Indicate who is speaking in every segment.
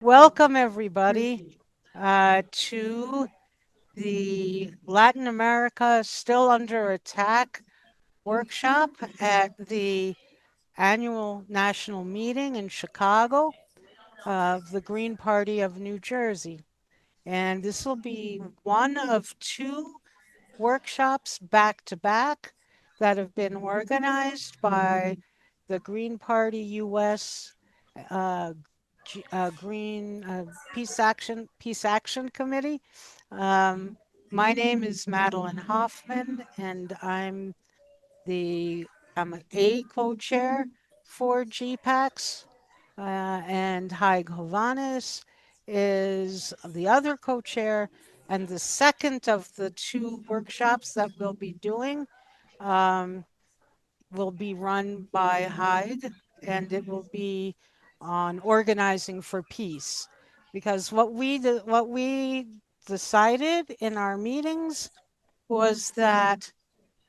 Speaker 1: Welcome, everybody, to the Latin America Still Under Attack workshop at the annual national meeting in Chicago of the Green Party of New Jersey. And this will be one of two workshops back to back that have been organized by the Green Party US uh, Green Peace Action Committee. Um, my name is Madelyn Hoffman, and I'm a co-chair for GPAX, and Haig Hovanes is the other co-chair, and the second of the two workshops that we'll be doing um, will be run by Hyde, and it will be on organizing for peace. Because what we decided in our meetings was that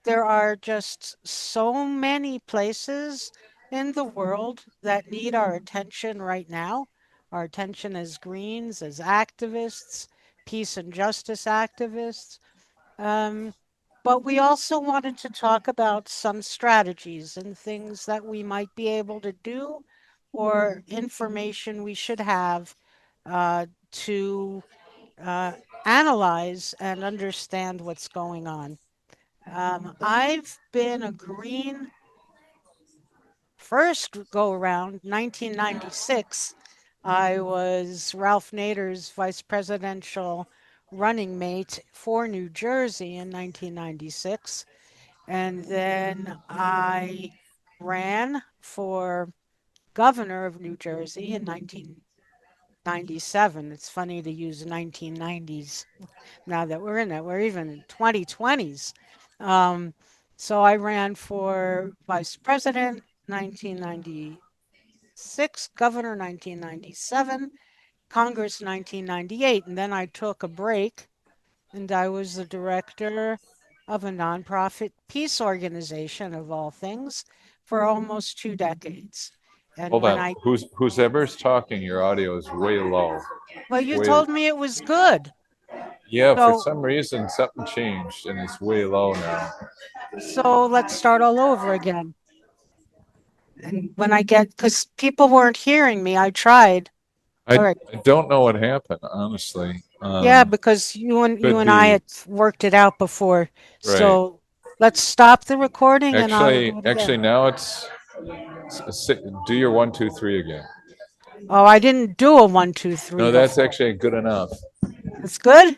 Speaker 1: there are just so many places in the world that need our attention right now. Our attention as Greens, as activists, peace and justice activists. Um, but we also wanted to talk about some strategies and things that we might be able to do or information we should have to uh, analyze and understand what's going on. I've been a Green first go around 1996. I was Ralph Nader's vice presidential running mate for New Jersey in 1996. And then I ran for governor of New Jersey in 1997. It's funny to use 1990s now that we're in it. We're even in 2020s. Um, so I ran for vice president 1996, governor 1997, Congress 1998, and then I took a break and I was the director of a nonprofit peace organization of all things for almost 2 decades. And
Speaker 2: Hold
Speaker 1: when
Speaker 2: on.
Speaker 1: I,
Speaker 2: Who's ever's talking? Your audio is way low.
Speaker 1: well, you
Speaker 2: Way.
Speaker 1: told me it was good.
Speaker 2: Yeah, for
Speaker 1: So,
Speaker 2: some reason something changed and it's way low now.
Speaker 1: so let's start all over again. And when I get, because people weren't hearing me, I tried. All
Speaker 2: I,
Speaker 1: right.
Speaker 2: I don't know what happened, honestly.
Speaker 1: Yeah, because you
Speaker 2: Could
Speaker 1: and I
Speaker 2: be
Speaker 1: had worked it out before.
Speaker 2: right.
Speaker 1: So let's stop the recording and I'll
Speaker 2: Actually,
Speaker 1: do it
Speaker 2: actually
Speaker 1: again.
Speaker 2: now do your 1, 2, 3 again.
Speaker 1: Oh, I didn't do a one, two, three
Speaker 2: No, that's
Speaker 1: before.
Speaker 2: actually good enough.
Speaker 1: That's good.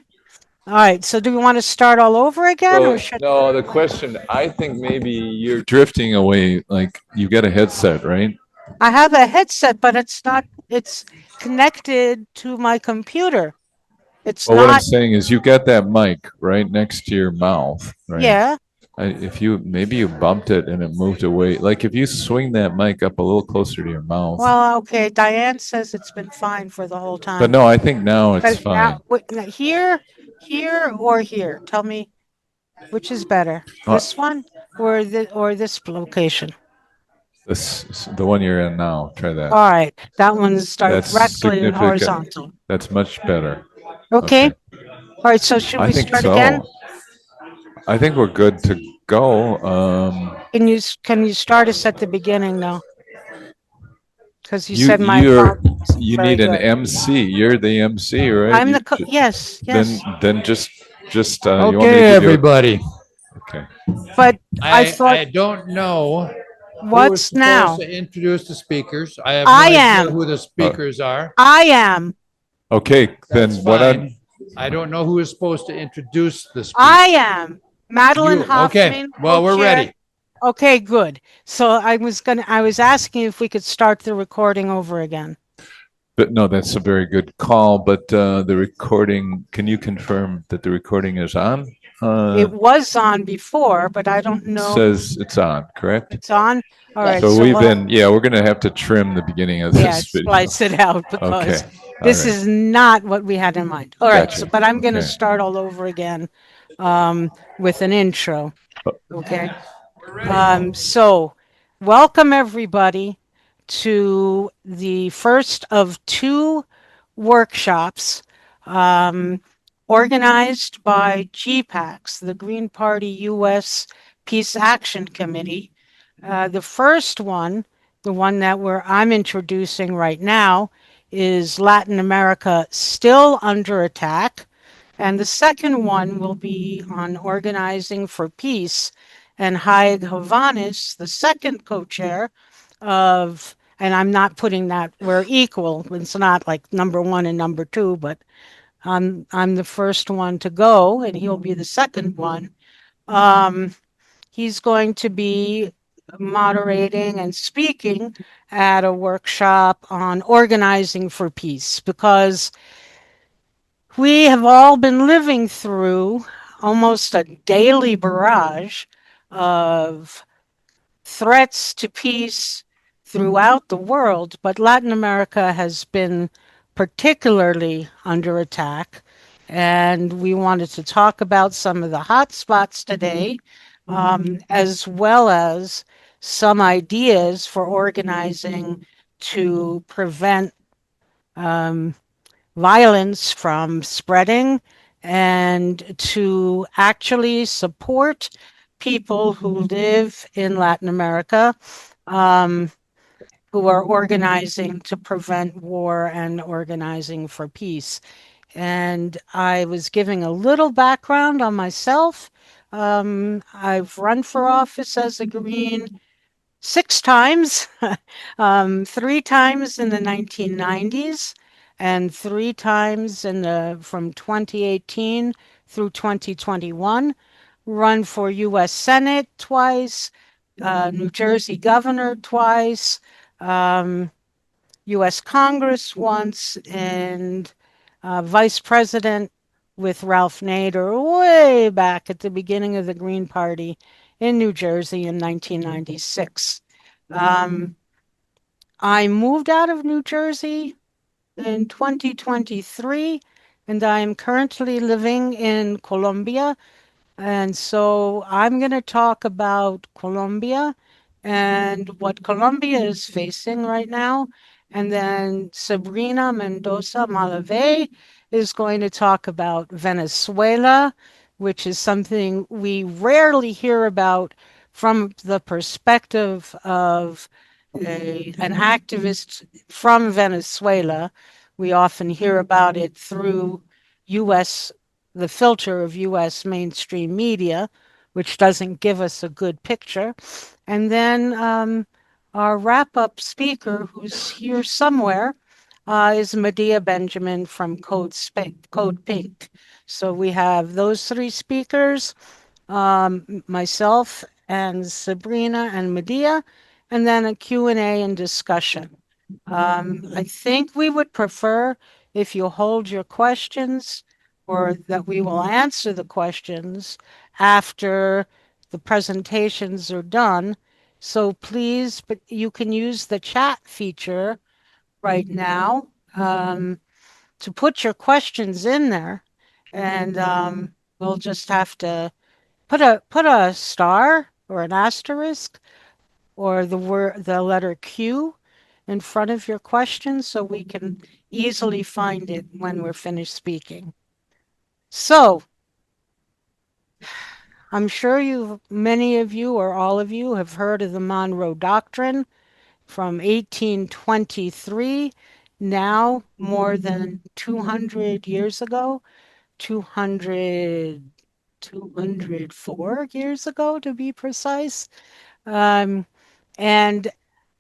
Speaker 1: All right. So do we want to start all over again or
Speaker 2: So
Speaker 1: should
Speaker 2: no, the question I think maybe you're drifting away. Like you get a headset, right?
Speaker 1: I have a headset, but it's connected to my computer. It's
Speaker 2: Well, what I'm
Speaker 1: not,
Speaker 2: saying is you got that mic right next to your mouth, right?
Speaker 1: yeah.
Speaker 2: If you maybe you bumped it and it moved away, like if you swing that mic up a little closer to your mouth.
Speaker 1: Well, okay. Diane says it's been fine for the whole
Speaker 2: But
Speaker 1: time.
Speaker 2: no, I think now it's
Speaker 1: But now,
Speaker 2: fine.
Speaker 1: now here or here? Tell me which is better,
Speaker 2: Uh,
Speaker 1: this one or this location?
Speaker 2: this the one you're in now. Try that.
Speaker 1: All right, that one's
Speaker 2: That's
Speaker 1: directly
Speaker 2: significant.
Speaker 1: horizontal.
Speaker 2: That's much better.
Speaker 1: Okay.
Speaker 2: Okay.
Speaker 1: All right. So should
Speaker 2: I
Speaker 1: we
Speaker 2: think
Speaker 1: start again?
Speaker 2: so. I think we're good to go.
Speaker 1: Can you start us at the beginning now? Because you
Speaker 2: You
Speaker 1: said my
Speaker 2: you're
Speaker 1: volume isn't
Speaker 2: you
Speaker 1: very
Speaker 2: need an
Speaker 1: good.
Speaker 2: MC. You're the MC, right?
Speaker 1: I'm the yes,
Speaker 2: Then
Speaker 1: yes.
Speaker 2: you want me to
Speaker 3: Okay,
Speaker 2: give you
Speaker 3: everybody.
Speaker 2: okay.
Speaker 1: But I
Speaker 3: I
Speaker 1: thought,
Speaker 3: I don't know who is
Speaker 1: what's
Speaker 3: supposed
Speaker 1: now?
Speaker 3: to introduce the speakers. I have no
Speaker 1: I
Speaker 3: idea
Speaker 1: am.
Speaker 3: who the
Speaker 2: Uh,
Speaker 3: speakers are.
Speaker 1: I am.
Speaker 2: okay, then
Speaker 3: That's
Speaker 2: what I
Speaker 3: fine. I don't know who is supposed to introduce the
Speaker 1: I
Speaker 3: speakers.
Speaker 1: am. Madelyn
Speaker 3: You. Okay.
Speaker 1: Hoffman,
Speaker 3: Well, we're
Speaker 1: co-chair.
Speaker 3: ready.
Speaker 1: Okay, good. So I was asking if we could start the recording over again.
Speaker 2: But no, that's a very good call. But the recording, can you confirm that the recording is on?
Speaker 1: It was on before, but I don't know.
Speaker 2: Says it's on, correct?
Speaker 1: It's on. All right.
Speaker 2: So
Speaker 1: So
Speaker 2: we've
Speaker 1: we'll,
Speaker 2: been, yeah, we're going to have to trim the beginning of
Speaker 1: yeah,
Speaker 2: this video.
Speaker 1: splice it out
Speaker 2: Okay,
Speaker 1: because
Speaker 2: all
Speaker 1: this
Speaker 2: right,
Speaker 1: is not what we had in mind. All right. So,
Speaker 2: gotcha.
Speaker 1: but I'm going to
Speaker 2: Okay.
Speaker 1: start all over again with an intro. Okay. So welcome everybody to the first of two workshops um, organized by GPAX, the Green Party U.S. Peace Action Committee. The first one, the one that I'm introducing right now, is Latin America Still Under Attack. And the second one will be on organizing for peace. And Haig Hovanes, the second co-chair of, and I'm not putting that, we're equal. It's not like number one and number two, but I'm the first one to go, and he'll be the second one. Um, he's going to be moderating and speaking at a workshop on organizing for peace because we have all been living through almost a daily barrage of threats to peace throughout the world, but Latin America has been particularly under attack. And we wanted to talk about some of the hotspots today, as well as some ideas for organizing to prevent um, violence from spreading and to actually support people who live in Latin America, um, who are organizing to prevent war and organizing for peace. And I was giving a little background on myself. I've run for office as a Green 6 times, three times in the 1990s and three times from 2018 through 2021. Run for U.S. Senate twice, New Jersey governor twice, um, U.S. Congress once, and vice president with Ralph Nader way back at the beginning of the Green Party in New Jersey in 1996. I moved out of New Jersey in 2023, and I am currently living in Colombia. And so I'm going to talk about Colombia and what Colombia is facing right now. And then Sabrina Mendoza Malave is going to talk about Venezuela, which is something we rarely hear about from the perspective of an activist from Venezuela. We often hear about it through U.S. the filter of U.S. mainstream media, which doesn't give us a good picture. And then our wrap-up speaker, who's here somewhere, is Medea Benjamin from CodePINK. So we have those three speakers, myself and Sabrina and Medea, and then a Q&A and discussion. I think we would prefer if you hold your questions or that we will answer the questions after the presentations are done. So please, but you can use the chat feature right now to put your questions in there, and we'll just have to put a star or an asterisk or the letter Q in front of your question so we can easily find it when we're finished speaking. So I'm sure many of you or all of you have heard of the Monroe Doctrine from 1823, now more than 200 years ago, 204 years ago to be precise. And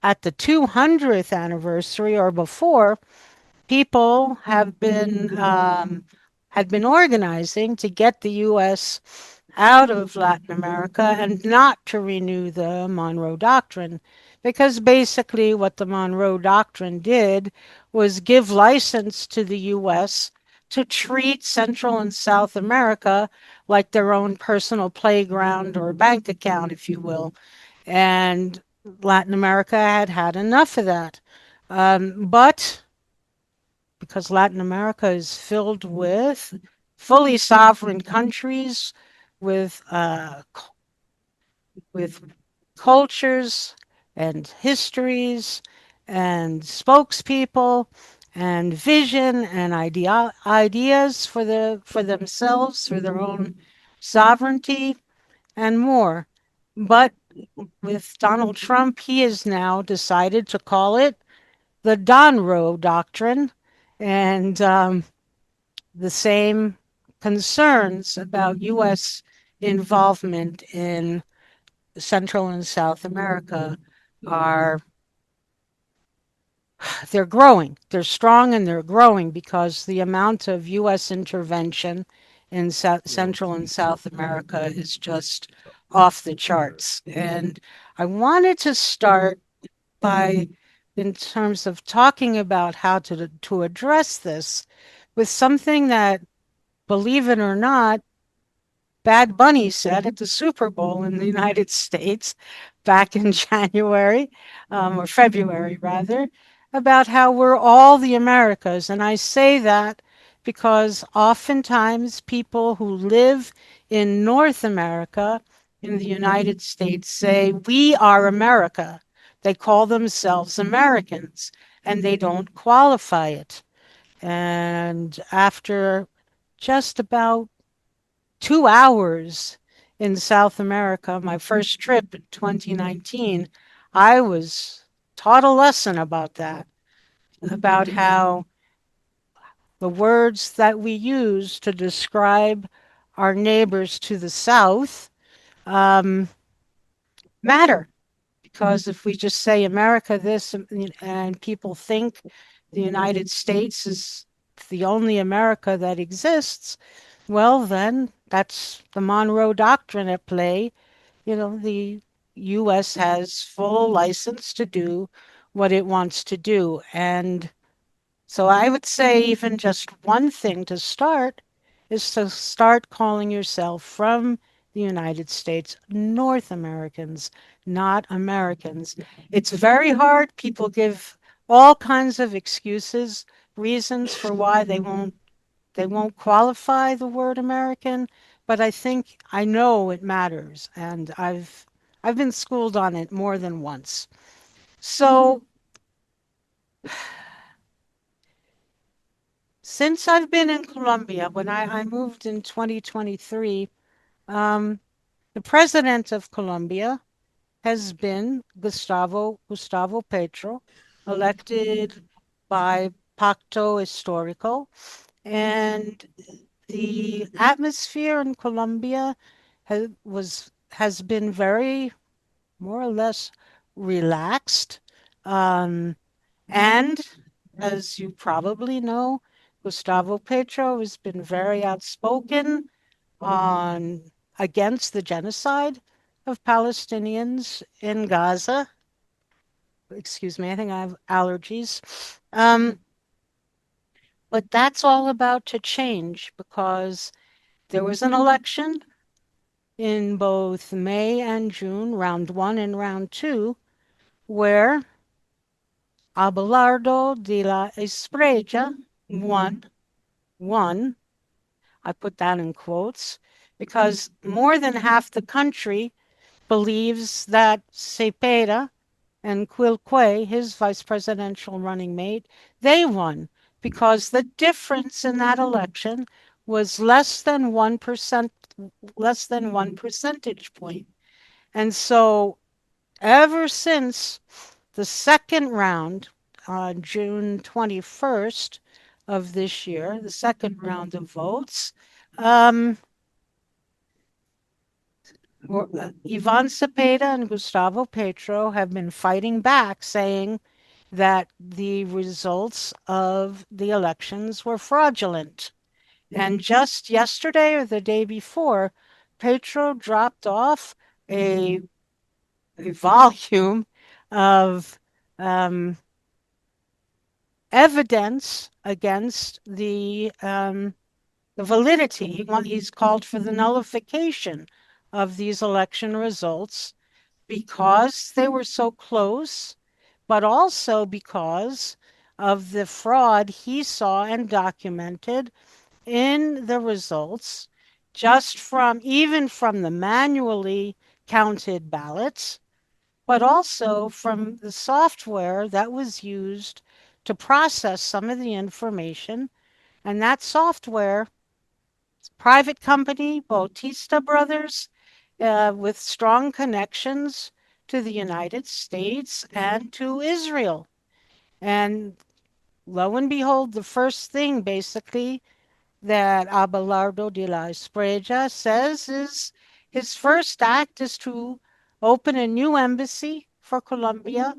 Speaker 1: at the 200th anniversary or before, people had been organizing to get the U.S. out of Latin America and not to renew the Monroe Doctrine, because basically what the Monroe Doctrine did was give license to the U.S. to treat Central and South America like their own personal playground or bank account, if you will. And Latin America had had enough of that. But because Latin America is filled with fully sovereign countries with cultures and histories and spokespeople and vision and ideas for themselves, for their own sovereignty, and more. But with Donald Trump, he has now decided to call it the Donroe Doctrine, and the same concerns about U.S. involvement in Central and South America are they're growing. They're strong and they're growing because the amount of U.S. intervention in Central and South America is just off the charts. And I wanted to start by, in terms of talking about how to address this, with something that, believe it or not, Bad Bunny said at the Super Bowl in the United States back in January, or February rather, about how we're all the Americas. And I say that because oftentimes people who live in North America, in the United States, say, we are America. They call themselves Americans and they don't qualify it. And after just about 2 hours in South America, my first trip in 2019, I was taught a lesson about that, about how the words that we use to describe our neighbors to the south matter. Because if we just say America this and people think the United States is the only America that exists, well, then that's the Monroe Doctrine at play. The U.S. has full license to do what it wants to do. And so I would say even just one thing to start is to start calling yourself from the United States North Americans, not Americans. It's very hard. People give all kinds of excuses, reasons for why they won't qualify the word American, but I know it matters, and I've been schooled on it more than once. So since I've been in Colombia, when I moved in 2023, the president of Colombia has been Gustavo Petro, elected by Pacto Histórico, and the atmosphere in Colombia has been very more or less relaxed. Um, and as you probably know, Gustavo Petro has been very outspoken on against the genocide of Palestinians in Gaza. Excuse me, I think I have allergies. Um, but that's all about to change because there was an election in both May and June, round one and round two, where Abelardo de la Espriella won. I put that in quotes because more than half the country believes that Cepeda and Quilque, his vice presidential running mate, they won because the difference in that election was less than 1 percentage point. And so ever since the second round on June 21st of this year, the second round of votes, um, Ivan Cepeda and Gustavo Petro have been fighting back, saying that the results of the elections were fraudulent. And just yesterday or the day before, Petro dropped off a volume of evidence against the validity. He's called for the nullification of these election results because they were so close, but also because of the fraud he saw and documented in the results, even from the manually counted ballots, but also from the software that was used to process some of the information. And that software, private company, Bautista Brothers, with strong connections to the United States and to Israel. And lo and behold, the first thing basically that Abelardo de la Espriella says is his first act is to open a new embassy for Colombia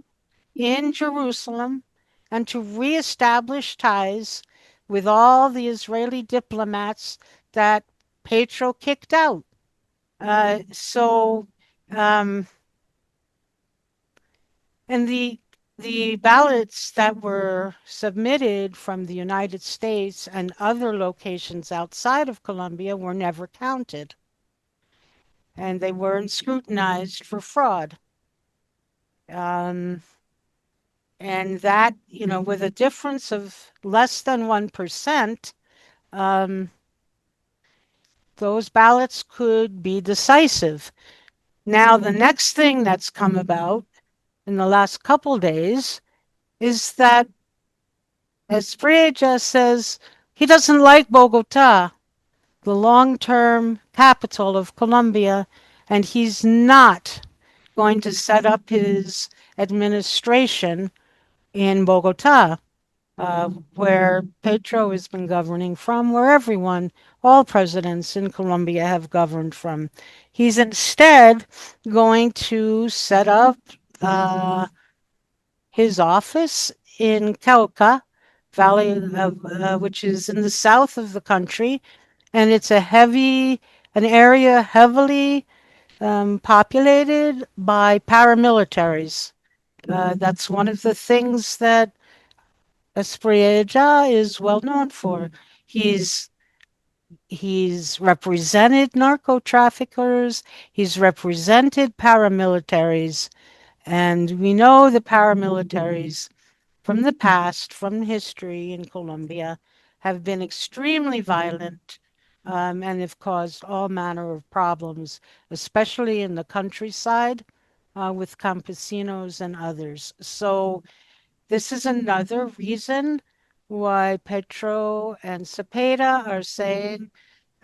Speaker 1: in Jerusalem and to reestablish ties with all the Israeli diplomats that Petro kicked out. So, um, and the ballots that were submitted from the United States and other locations outside of Colombia were never counted, and they weren't scrutinized for fraud. Um, and that, with a difference of less than 1%, um, those ballots could be decisive. Now, the next thing that's come about in the last couple days is that Espriella says he doesn't like Bogota, the long-term capital of Colombia, and he's not going to set up his administration in Bogota, where Petro has been governing from, where all presidents in Colombia have governed from. He's instead going to set up his office in Cauca Valley, which is in the south of the country, and it's an area heavily populated by paramilitaries. That's one of the things that Espriella is well known for. He's he's represented narco traffickers, he's represented paramilitaries, and we know the paramilitaries from the past, from history in Colombia, have been extremely violent and have caused all manner of problems, especially in the countryside with campesinos and others. So this is another reason why Petro and Cepeda are saying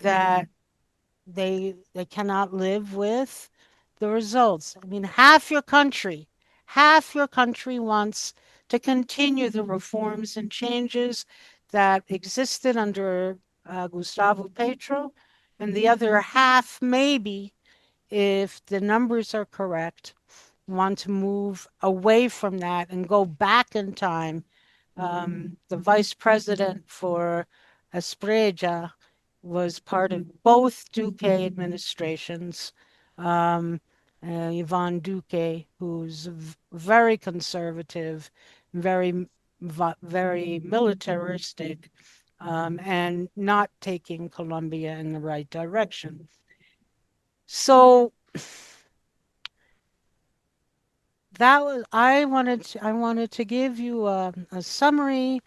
Speaker 1: that they cannot live with the results. I mean, half your country wants to continue the reforms and changes that existed under Gustavo Petro, and the other half, maybe, if the numbers are correct, want to move away from that and go back in time. The vice president for Espreja was part of both Duque administrations. Um, Ivan Duque, who's very conservative, very militaristic, and not taking Colombia in the right direction. So I wanted to give you a summary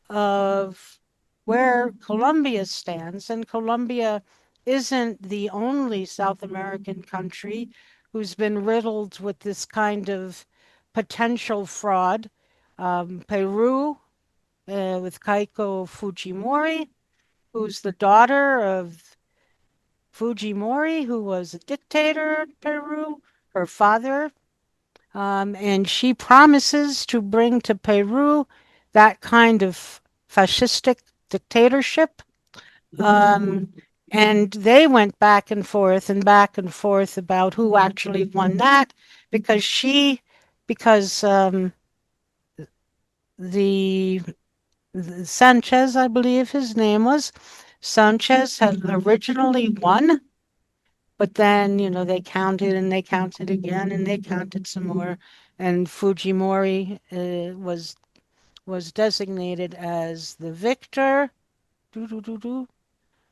Speaker 1: of where Colombia stands, and Colombia isn't the only South American country who's been riddled with this kind of potential fraud. Peru, with Keiko Fujimori, who's the daughter of Fujimori, who was a dictator in Peru. Her father and she promises to bring to Peru that kind of fascistic dictatorship. Um, and they went back and forth about who actually won that because the, the Sanchez, I believe his name was, Sanchez had originally won, but then, they counted and they counted again and they counted some more. And Fujimori was designated as the victor. Doo, doo, doo, doo.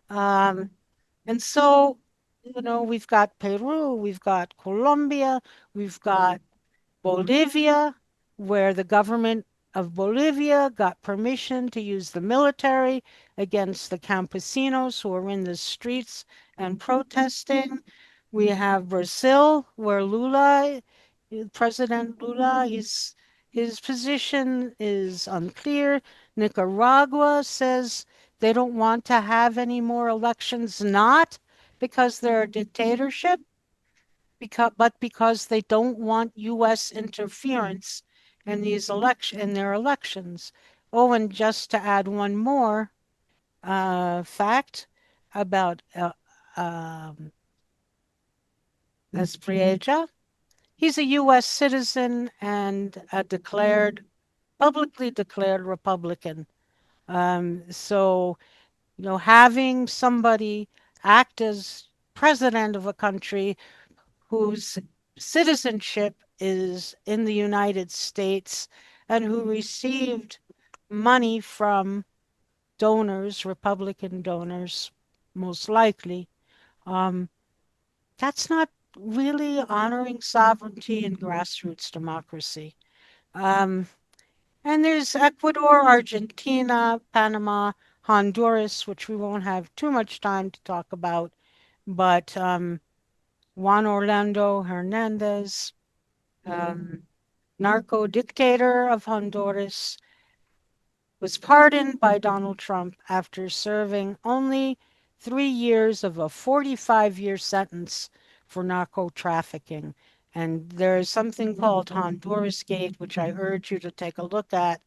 Speaker 1: Um, and so, we've got Peru, we've got Colombia, we've got Bolivia, where the government of Bolivia got permission to use the military against the campesinos who are in the streets and protesting. We have Brazil, where President Lula, his position is unclear. Nicaragua says they don't want to have any more elections, not because they're a dictatorship, but because they don't want U.S. interference in their elections. Oh, and just to add one more fact about Espriella, he's a U.S. citizen and a publicly declared Republican. So, having somebody act as president of a country whose citizenship is in the United States and who received money from donors, Republican donors, most likely, um, that's not really honoring sovereignty and grassroots democracy. Um, and there's Ecuador, Argentina, Panama, Honduras, which we won't have too much time to talk about, but Juan Orlando Hernandez, um, narco dictator of Honduras, was pardoned by Donald Trump after serving only 3 years of a 45-year sentence for narco trafficking. And there is something called Honduras Gate, which I urge you to take a look at,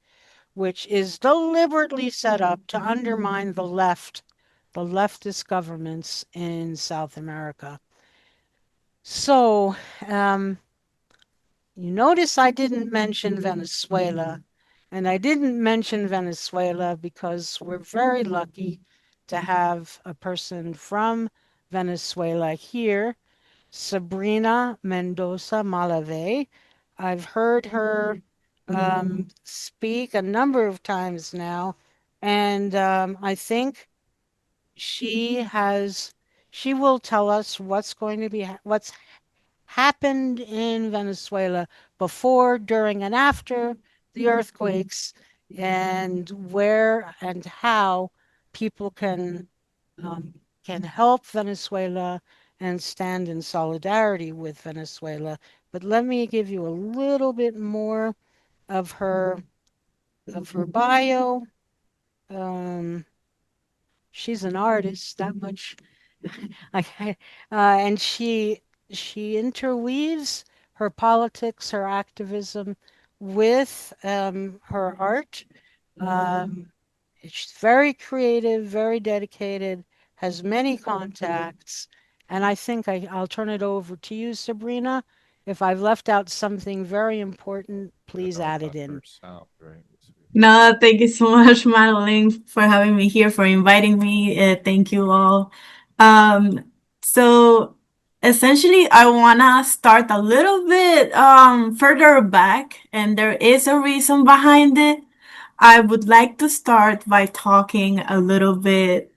Speaker 1: which is deliberately set up to undermine the leftist governments in South America. So, you notice I didn't mention Venezuela, and I didn't mention Venezuela because we're very lucky to have a person from Venezuela here, Sabrina Mendoza Malave. I've heard her speak a number of times now, and I think she has she will tell us what's happened in Venezuela before, during, and after the earthquakes, and where and how people can help Venezuela and stand in solidarity with Venezuela. But let me give you a little bit more of her bio. Um, she's an artist, that much. And she interweaves her politics, her activism with her art. Um, she's very creative, very dedicated, has many contacts, and I think I'll turn it over to you, Sabrina. If I've left out something very important, please add it in.
Speaker 2: South, right?
Speaker 4: No, thank you so much, Madeline, for having me here, for inviting me. Thank you all. Um, so essentially, I wanna start a little bit further back, and there is a reason behind it. I would like to start by talking a little bit,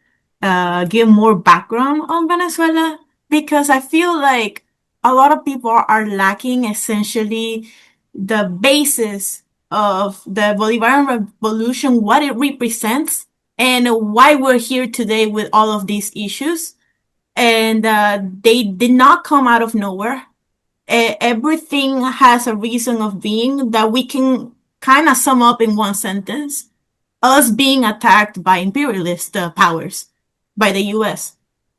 Speaker 4: give more background on Venezuela, because I feel like a lot of people are lacking essentially the basis of the Bolivarian Revolution, what it represents, and why we're here today with all of these issues. And they did not come out of nowhere. Everything has a reason of being that we can kind of sum up in one sentence: us being attacked by imperialist powers, by the US.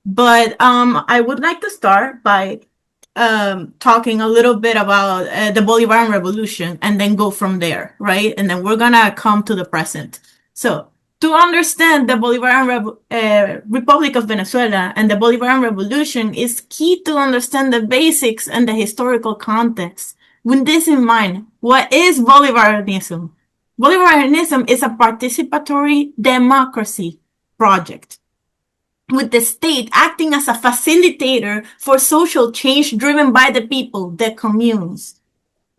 Speaker 4: But I would like to start by talking a little bit about the Bolivarian Revolution and then go from there, right? And then we're gonna come to the present. So, to understand the Bolivarian Republic of Venezuela and the Bolivarian Revolution, is key to understand the basics and the historical context. With this in mind, what is Bolivarianism? Bolivarianism is a participatory democracy project, with the state acting as a facilitator for social change driven by the people, the communes.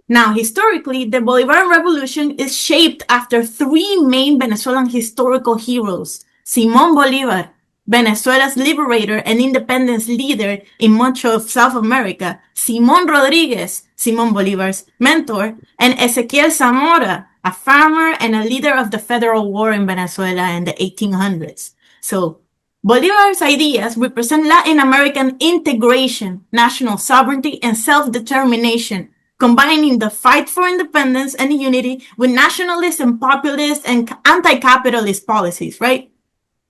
Speaker 4: Now, historically, the Bolivarian Revolution is shaped after three main Venezuelan historical heroes: Simón Bolívar, Venezuela's liberator and independence leader in much of South America; Simón Rodríguez, Simón Bolívar's mentor; and Ezequiel Zamora, a farmer and a leader of the Federal War in Venezuela in the 1800s. So, Bolívar's ideas represent Latin American integration, national sovereignty, and self-determination, combining the fight for independence and unity with nationalist and populist and anti-capitalist policies, right?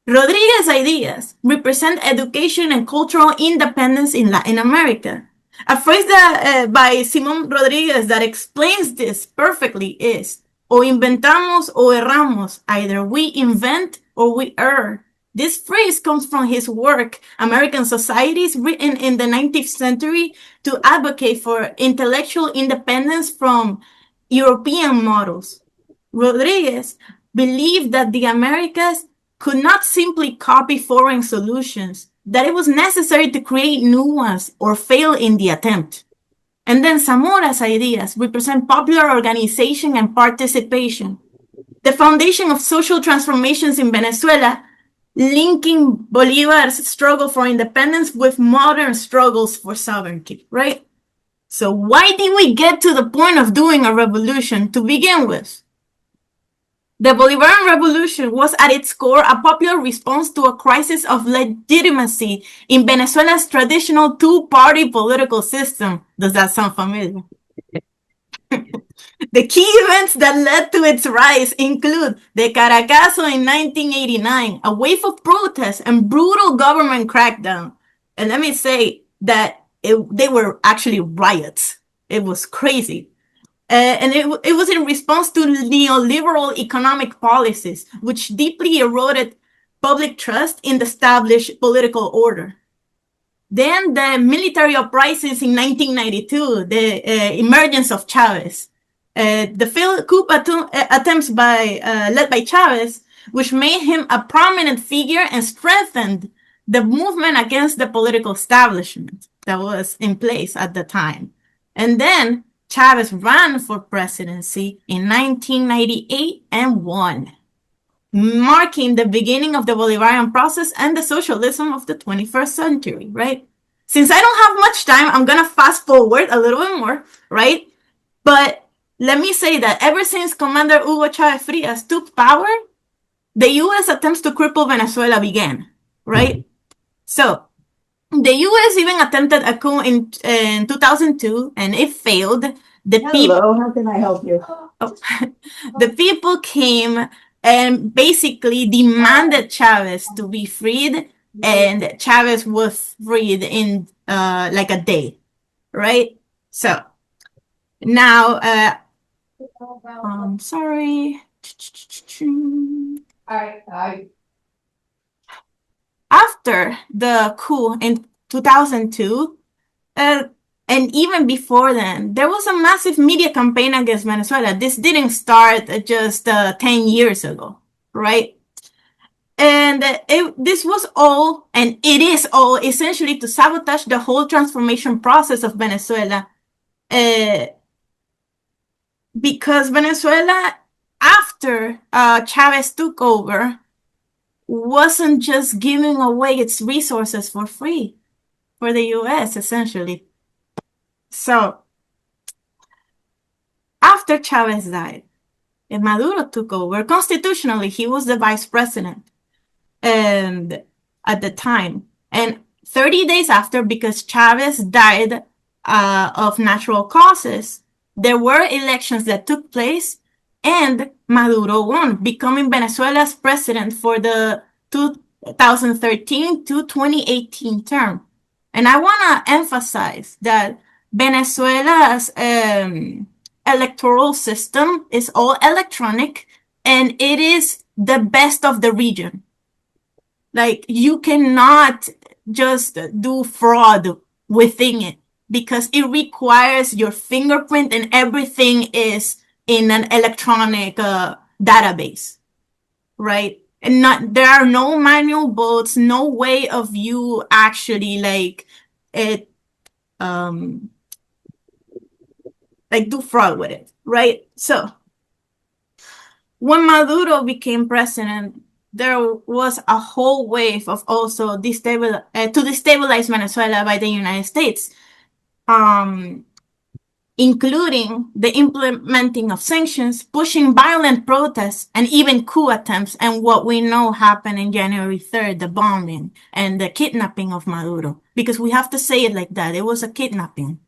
Speaker 4: Rodriguez's ideas represent education and cultural independence in Latin America. A phrase that by Simón Rodríguez that explains this perfectly is, o inventamos o erramos, either we invent or we err. This phrase comes from his work, American Societies, written in the 19th century to advocate for intellectual independence from European models. Rodriguez believed that the Americas could not simply copy foreign solutions, that it was necessary to create new ones or fail in the attempt. And then Zamora's ideas represent popular organization and participation, the foundation of social transformations in Venezuela, linking Bolivar's struggle for independence with modern struggles for sovereignty, right? So why did we get to the point of doing a revolution to begin with? The Bolivarian Revolution was at its core a popular response to a crisis of legitimacy in Venezuela's traditional two-party political system. Does that sound familiar? The key events that led to its rise include the Caracazo in 1989, a wave of protests and brutal government crackdown. And let me say that they were actually riots. It was crazy. And it was in response to neoliberal economic policies, which deeply eroded public trust in the established political order. Then the military uprisings in 1992, the emergence of Chavez, the failed coup attempts led by Chavez, which made him a prominent figure and strengthened the movement against the political establishment that was in place at the time. And then Chavez ran for presidency in 1998 and won, marking the beginning of the Bolivarian process and the socialism of the 21st century, right? Since I don't have much time, I'm going to fast forward a little bit more, right? But let me say that ever since Commander Hugo Chavez Frias took power, the U.S. attempts to cripple Venezuela began, right? So the U.S. even attempted a coup in 2002, and it failed.
Speaker 5: Hello, how can I help you?
Speaker 4: The people came and basically demanded Chavez to be freed, and Chavez was freed in like a day, right? So now, I'm sorry. After the coup in 2002, and even before then, there was a massive media campaign against Venezuela. This didn't start just 10 years ago, right? And this was all, and it is all, essentially to sabotage the whole transformation process of Venezuela. Because Venezuela, after Chavez took over, wasn't just giving away its resources for free for the U.S., essentially. So, after Chavez died, and Maduro took over, constitutionally, he was the vice president and at the time. And 30 days after, because Chavez died of natural causes, there were elections that took place, and Maduro won, becoming Venezuela's president for the 2013 to 2018 term. And I want to emphasize that Venezuela's electoral system is all electronic, and it is the best of the region. Like, you cannot just do fraud within it, because it requires your fingerprint, and everything is in an electronic database, right? And there are no manual votes, no way of you actually like do fraud with it, right? So when Maduro became president, there was a whole wave of also to destabilize Venezuela by the United States, including the implementing of sanctions, pushing violent protests, and even coup attempts, and what we know happened in January 3rd, the bombing and the kidnapping of Maduro, because we have to say it like that. It was a kidnapping.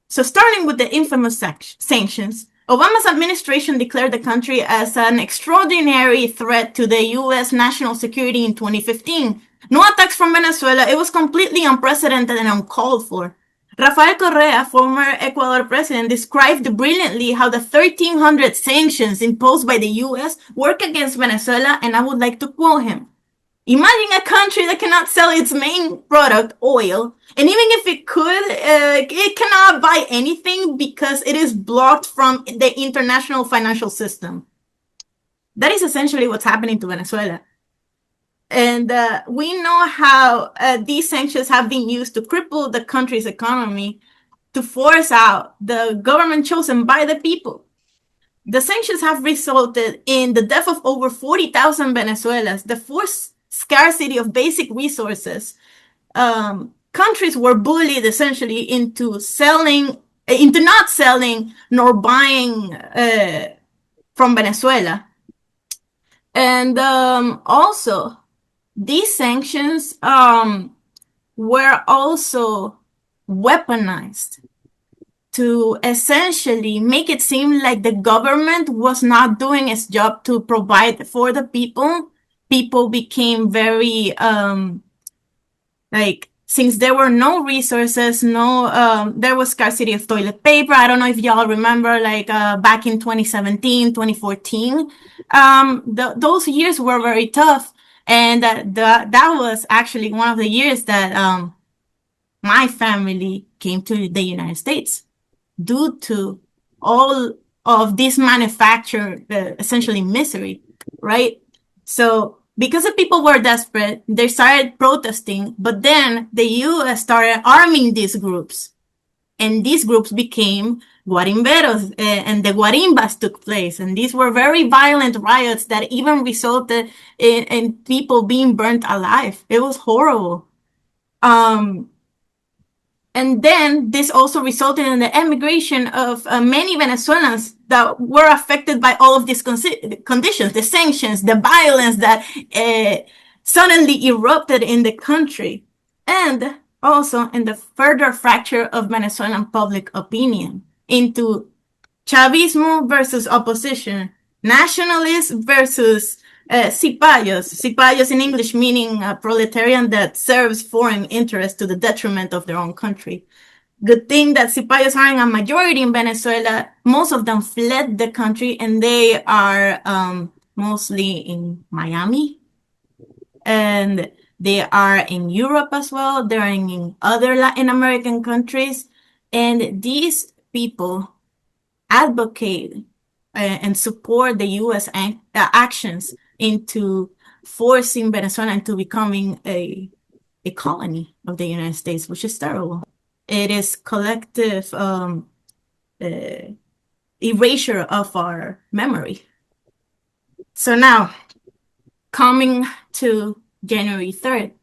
Speaker 4: So starting with the infamous sanctions, Obama's administration declared the country as an extraordinary threat to the U.S. national security in 2015. No attacks from Venezuela. It was completely unprecedented and uncalled for. Rafael Correa, former Ecuador president, described brilliantly how the 1,300 sanctions imposed by the U.S. work against Venezuela, and I would like to quote him. Imagine a country that cannot sell its main product, oil, and even if it could, it cannot buy anything because it is blocked from the international financial system. That is essentially what's happening to Venezuela. And we know how these sanctions have been used to cripple the country's economy, to force out the government chosen by the people. The sanctions have resulted in the death of over 40,000 Venezuelans, the forced scarcity of basic resources. Countries were bullied essentially into not selling nor buying from Venezuela. And also, these sanctions were also weaponized to essentially make it seem like the government was not doing its job to provide for the people. People became very, since there were no resources, there was scarcity of toilet paper. I don't know if y'all remember, back in 2017, 2014, those years were very tough. And that was actually one of the years that my family came to the United States due to all of this manufactured, essentially misery, right? So because the people were desperate, they started protesting, but then the U.S. started arming these groups. And these groups became guarimberos, and the guarimbas took place. And these were very violent riots that even resulted in people being burnt alive. It was horrible. And then this also resulted in the emigration of many Venezuelans that were affected by all of these conditions, the sanctions, the violence that suddenly erupted in the country, and also in the further fracture of Venezuelan public opinion into Chavismo versus opposition, nationalists versus cipayos. Cipayos in English meaning a proletarian that serves foreign interests to the detriment of their own country. Good thing that cipayos aren't a majority in Venezuela. Most of them fled the country, and they are mostly in Miami. And they are in Europe as well. They're in other Latin American countries. And these people advocate and support the U.S. actions into forcing Venezuela into becoming a colony of the United States, which is terrible. It is collective erasure of our memory. So now, coming to January 3rd,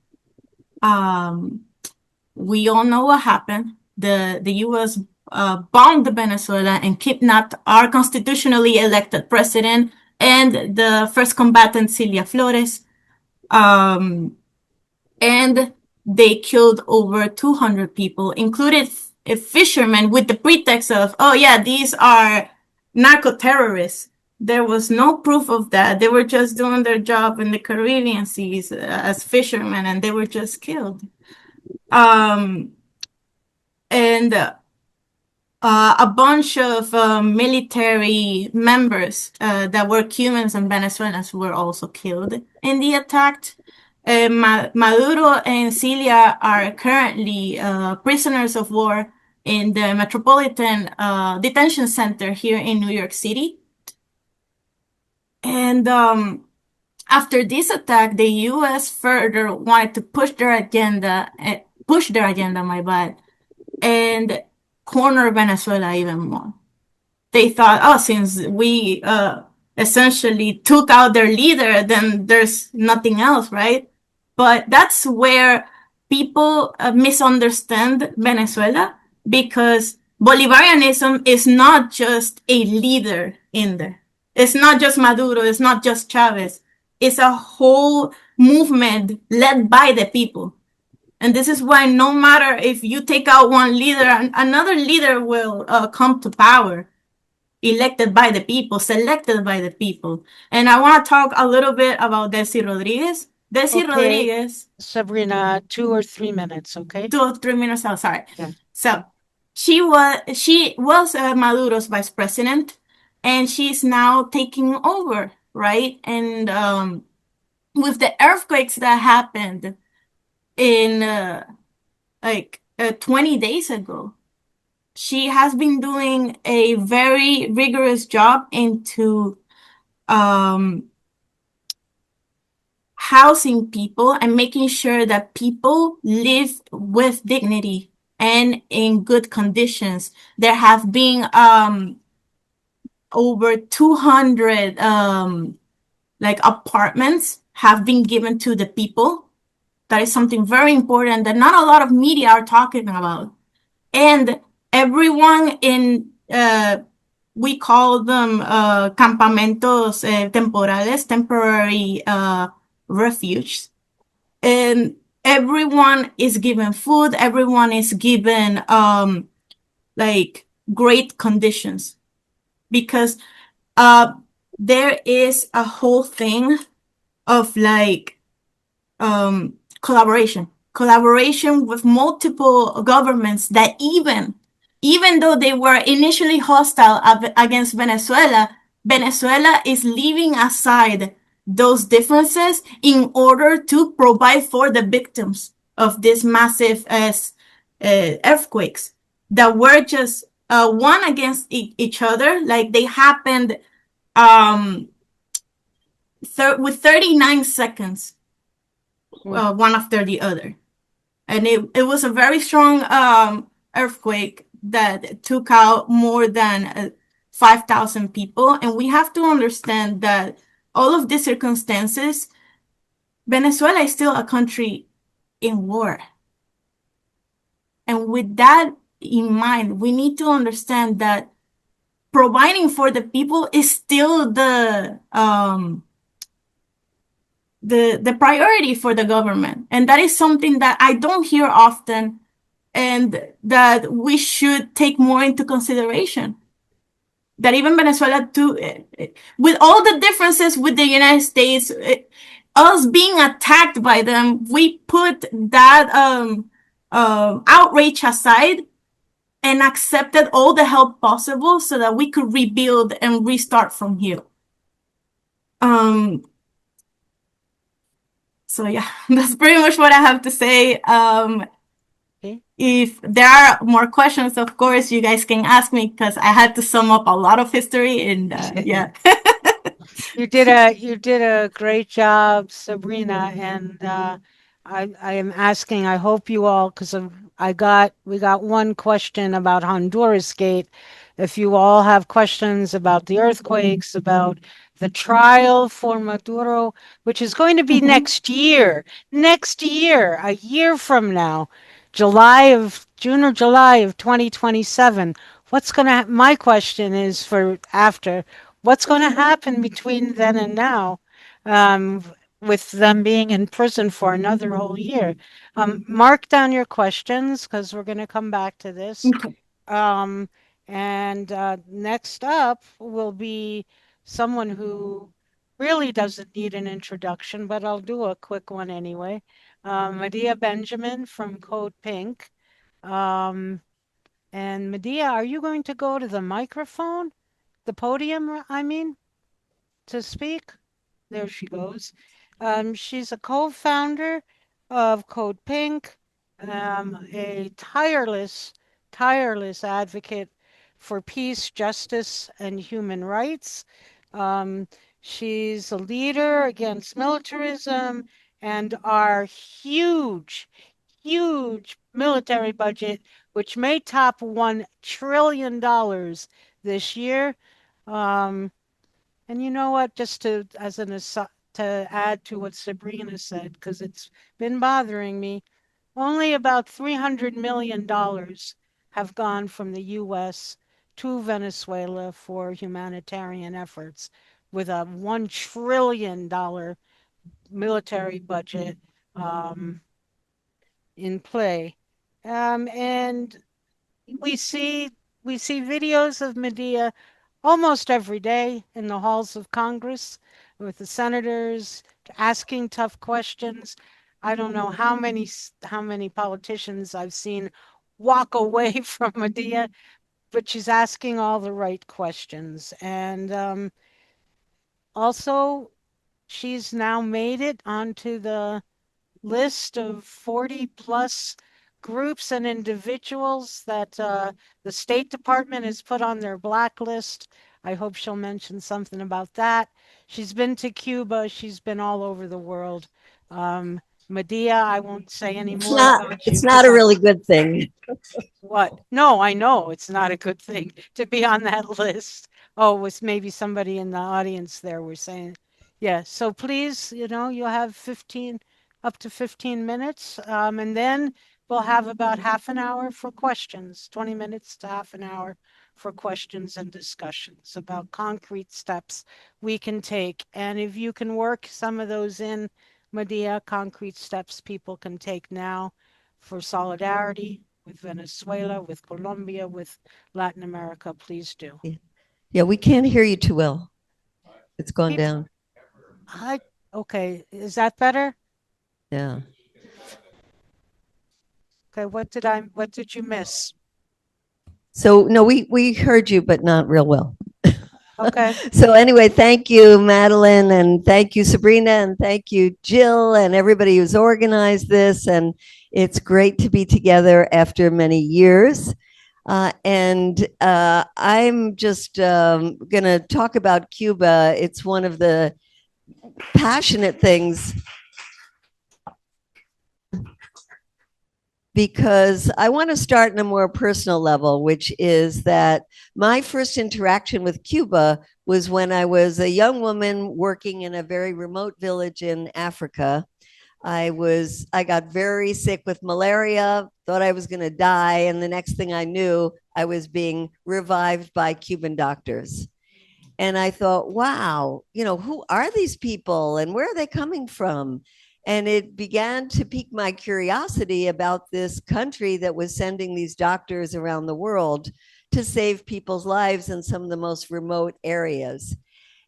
Speaker 4: we all know what happened. The U.S. bombed Venezuela and kidnapped our constitutionally elected president and the first combatant, Cilia Flores. And they killed over 200 people, including a fisherman, with the pretext of, oh yeah, these are narco-terrorists. There was no proof of that. They were just doing their job in the Caribbean seas as fishermen, and they were just killed. And a bunch of military members that were Cubans and Venezuelans were also killed in the attack. Maduro and Cilia are currently prisoners of war in the Metropolitan Detention Center here in New York City. And after this attack, the U.S. further wanted to push their agenda, and corner Venezuela even more. They thought, oh, since we essentially took out their leader, then there's nothing else, right? But that's where people misunderstand Venezuela, because Bolivarianism is not just a leader in there. It's not just Maduro. It's not just Chavez. It's a whole movement led by the people. And this is why no matter if you take out one leader, another leader will come to power, elected by the people, selected by the people. And I want to talk a little bit about Desi Rodriguez. Desi
Speaker 1: Okay,
Speaker 4: Rodriguez,
Speaker 1: Sabrina, 2 or 3 minutes, okay?
Speaker 4: 2 or 3 minutes out, sorry.
Speaker 1: Yeah.
Speaker 4: So she was Maduro's vice president, and she's now taking over, right? And with the earthquakes that happened in 20 days ago, she has been doing a very rigorous job into um, housing people and making sure that people live with dignity and in good conditions. There have been over 200 apartments have been given to the people. That is something very important that not a lot of media are talking about. And everyone in we call them campamentos temporales, temporary refuge. And everyone is given food, everyone is given great conditions, because there is a whole thing of collaboration with multiple governments that even though they were initially hostile against Venezuela, Venezuela is leaving aside those differences in order to provide for the victims of these massive earthquakes that were just one against each other. Like they happened with 39 seconds, one after the other. And it was a very strong earthquake that took out more than 5,000 people. And we have to understand that all of these circumstances, Venezuela is still a country in war. And with that in mind, we need to understand that providing for the people is still the priority for the government. And that is something that I don't hear often, and that we should take more into consideration. That even Venezuela too, with all the differences with the United States, us being attacked by them, we put that outrage aside and accepted all the help possible so that we could rebuild and restart from here. So yeah, that's pretty much what I have to say.
Speaker 1: Okay.
Speaker 4: If there are more questions, of course, you guys can ask me, because I had to sum up a lot of history, and yeah.
Speaker 1: You did a great job, Sabrina, and I am asking. I hope you all, because we got one question about Honduras Gate. If you all have questions about the earthquakes, about the trial for Maduro, which is going to be next year, a year from now, June or July of 2027. My question is for after. What's going to happen between then and now, um, with them being in prison for another whole year? Mark down your questions because we're going to come back to this.
Speaker 4: Okay.
Speaker 1: And next up will be someone who really doesn't need an introduction, but I'll do a quick one anyway. Medea Benjamin from CodePINK. And Medea, are you going to go to the microphone? The podium, I mean, to speak? There she goes. She's a co-founder of CodePINK, a tireless advocate for peace, justice, and human rights. Um, she's a leader against militarism and our huge military budget, which may top $1 trillion this year. And you know what? Just to as an aside, to add to what Sabrina said, because it's been bothering me, only about $300 million have gone from the U.S. to Venezuela for humanitarian efforts, with a $1 trillion military budget. in play. And we see videos of Medea almost every day in the halls of Congress with the senators asking tough questions. I don't know how many politicians I've seen walk away from Medea, but she's asking all the right questions. And also, she's now made it onto the list of 40 plus groups and individuals that the State Department has put on their blacklist. I hope she'll mention something about that. She's been to Cuba. She's been all over the world. Medea, I won't say any more about you
Speaker 5: It's not
Speaker 1: because
Speaker 5: a
Speaker 1: I
Speaker 5: really good thing.
Speaker 1: what? No, I know it's not a good thing to be on that list. Oh, was maybe somebody in the audience there were saying, yeah. So please, you'll have 15, up to 15 minutes. And then we'll have about half an hour for questions, 20 minutes to half an hour for questions and discussions about concrete steps we can take. And if you can work some of those in, Medea, concrete steps people can take now for solidarity with Venezuela, with Colombia, with Latin America, please do.
Speaker 5: Yeah, we can't hear you too well. It's gone down.
Speaker 1: Okay, is that better?
Speaker 5: Yeah.
Speaker 1: Okay, what did you miss?
Speaker 5: So no, we heard you, but not real well.
Speaker 1: Okay.
Speaker 5: So anyway, thank you, Madelyn, and thank you, Sabrina, and thank you, Jill, and everybody who's organized this. And it's great to be together after many years. And I'm just going to talk about Cuba. It's one of the passionate things because I want to start on a more personal level, which is that my first interaction with Cuba was when I was a young woman working in a very remote village in Africa. I got very sick with malaria, thought I was going to die. And the next thing I knew, I was being revived by Cuban doctors. And I thought, wow, who are these people and where are they coming from? And it began to pique my curiosity about this country that was sending these doctors around the world to save people's lives in some of the most remote areas.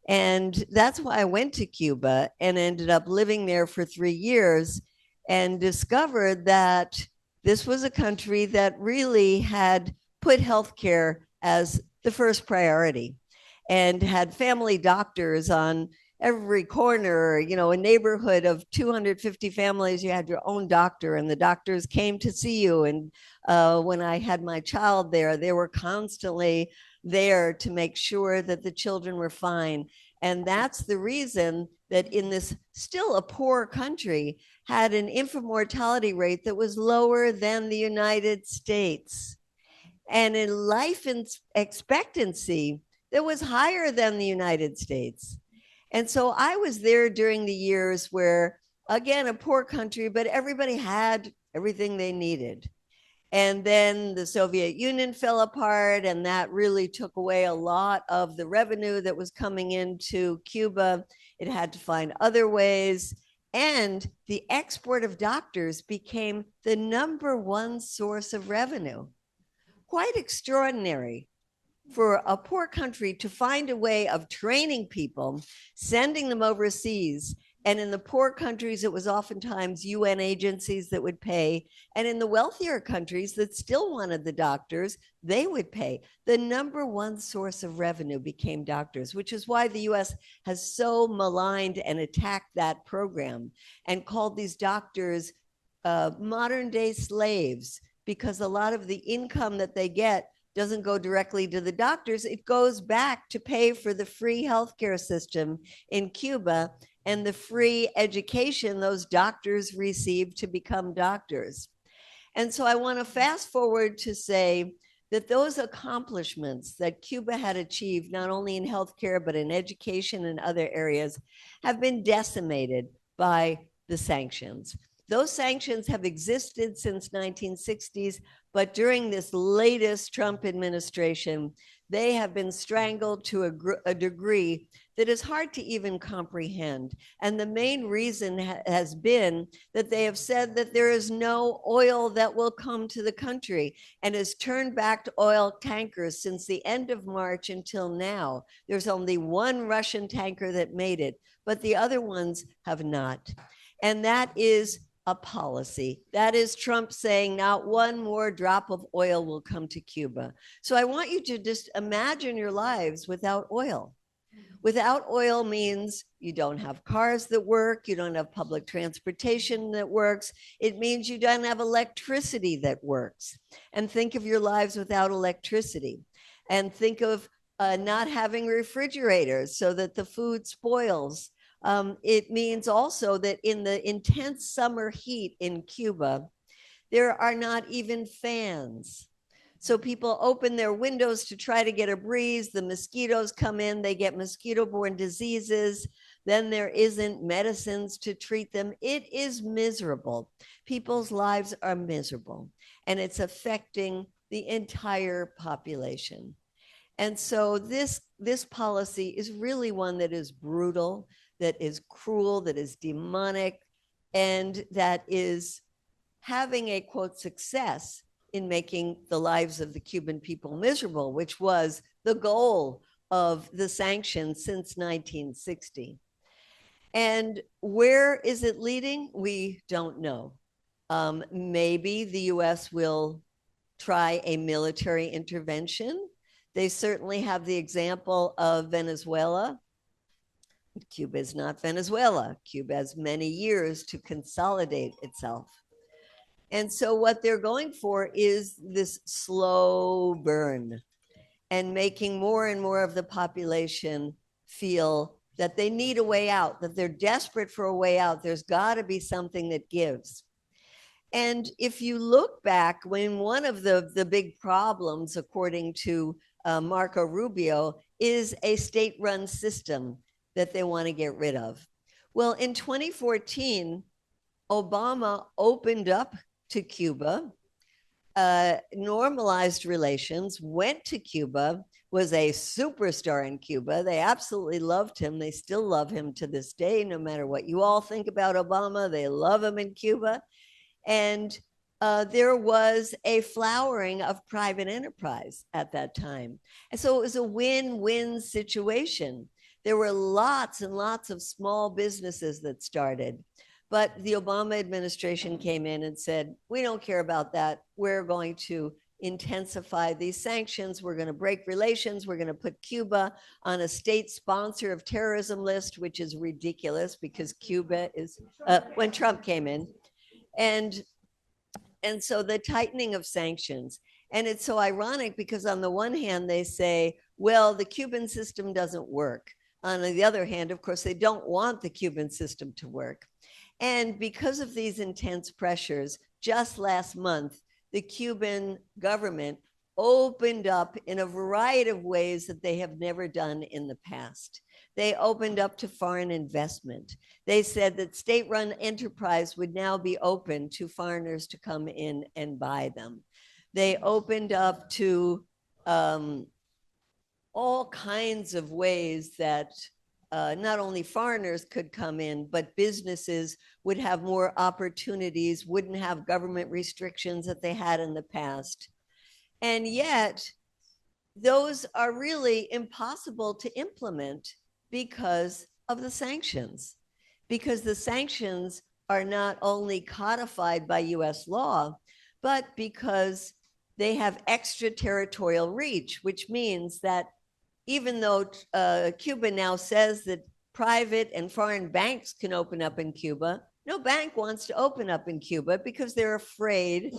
Speaker 5: And that's why I went to Cuba and ended up living there for 3 years and discovered that this was a country that really had put healthcare as the first priority and had family doctors on every corner, a neighborhood of 250 families, you had your own doctor, and the doctors came to see you. And when I had my child there, they were constantly there to make sure that the children were fine. And that's the reason that in this still a poor country had an infant mortality rate that was lower than the United States. And in life expectancy, that was higher than the United States. And so I was there during the years where, again, a poor country, but everybody had everything they needed. And then the Soviet Union fell apart, and that really took away a lot of the revenue that was coming into Cuba. It had to find other ways. And the export of doctors became the #1 source of revenue. Quite extraordinary for a poor country to find a way of training people, sending them overseas. And in the poor countries, it was oftentimes UN agencies that would pay. And in the wealthier countries that still wanted the doctors, they would pay. The #1 source of revenue became doctors, which is why the US has so maligned and attacked that program and called these doctors modern day slaves, because a lot of the income that they get doesn't go directly to the doctors. It goes back to pay for the free healthcare system in Cuba and the free education those doctors receive to become doctors. And so I want to fast forward to say that those accomplishments that Cuba had achieved, not only in healthcare, but in education and other areas, have been decimated by the sanctions. Those sanctions have existed since 1960s, but during this latest Trump administration, they have been strangled to a degree that is hard to even comprehend. And the main reason has been that they have said that there is no oil that will come to the country, and has turned back to oil tankers since the end of March until now. There's only one Russian tanker that made it, but the other ones have not. And that is a policy. That is Trump saying not one more drop of oil will come to Cuba. So I want you to just imagine your lives without oil. Without oil means you don't have cars that work, you don't have public transportation that works. It means you don't have electricity that works. And think of your lives without electricity. And think of not having refrigerators so that the food spoils. It means also that in the intense summer heat in Cuba, there are not even fans. So people open their windows to try to get a breeze. The mosquitoes come in, they get mosquito-borne diseases. Then there isn't medicines to treat them. It is miserable. People's lives are miserable, and it's affecting the entire population. And so this policy is really one that is brutal, that is cruel, that is demonic, and that is having a quote success in making the lives of the Cuban people miserable, which was the goal of the sanctions since 1960. And where is it leading? We don't know. Maybe the US will try a military intervention. They certainly have the example of Venezuela. Cuba is not Venezuela. Cuba has many years to consolidate itself. And so what they're going for is this slow burn and making more and more of the population feel that they need a way out, that they're desperate for a way out. There's got to be something that gives. And if you look back, when one of the big problems, according to Marco Rubio, is a state-run system that they want to get rid of. Well, in 2014, Obama opened up to Cuba, normalized relations, went to Cuba, was a superstar in Cuba. They absolutely loved him. They still love him to this day, no matter what you all think about Obama. They love him in Cuba. And there was a flowering of private enterprise at that time. And so it was a win-win situation. There were lots and lots of small businesses that started. But the Obama administration came in and said, we don't care about that. We're going to intensify these sanctions. We're going to break relations. We're going to put Cuba on a state sponsor of terrorism list, which is ridiculous because Cuba is, when Trump came in. And so the tightening of sanctions. And it's so ironic because on the one hand, they say, well, the Cuban system doesn't work. On the other hand, of course, they don't want the Cuban system to work. And because of these intense pressures, just last month, the Cuban government opened up in a variety of ways that they have never done in the past. They opened up to foreign investment. They said that state-run enterprise would now be open to foreigners to come in and buy them. They opened up to all kinds of ways that not only foreigners could come in, but businesses would have more opportunities, wouldn't have government restrictions that they had in the past. And yet, those are really impossible to implement because of the sanctions. Because the sanctions are not only codified by US law, but because they have extraterritorial reach, which means that even though Cuba now says that private and foreign banks can open up in Cuba, no bank wants to open up in Cuba because they're afraid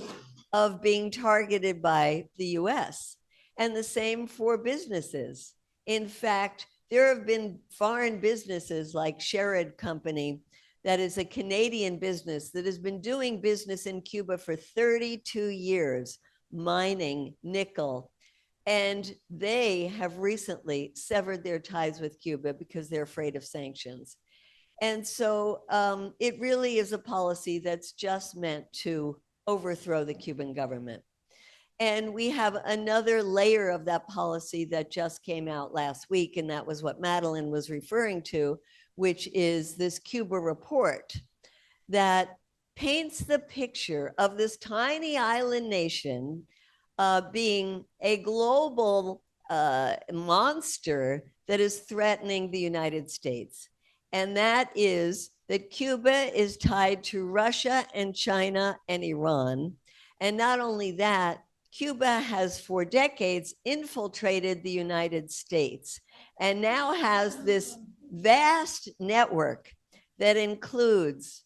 Speaker 5: of being targeted by the US. And the same for businesses. In fact, there have been foreign businesses like Sherrod Company, that is a Canadian business that has been doing business in Cuba for 32 years, mining nickel. And they have recently severed their ties with Cuba because they're afraid of sanctions. And so it really is a policy that's just meant to overthrow the Cuban government. And we have another layer of that policy that just came out last week, and that was what Madelyn was referring to, which is this Cuba report that paints the picture of this tiny island nation being a global monster that is threatening the United States. And that is that Cuba is tied to Russia and China and Iran. And not only that, Cuba has for decades infiltrated the United States and now has this vast network that includes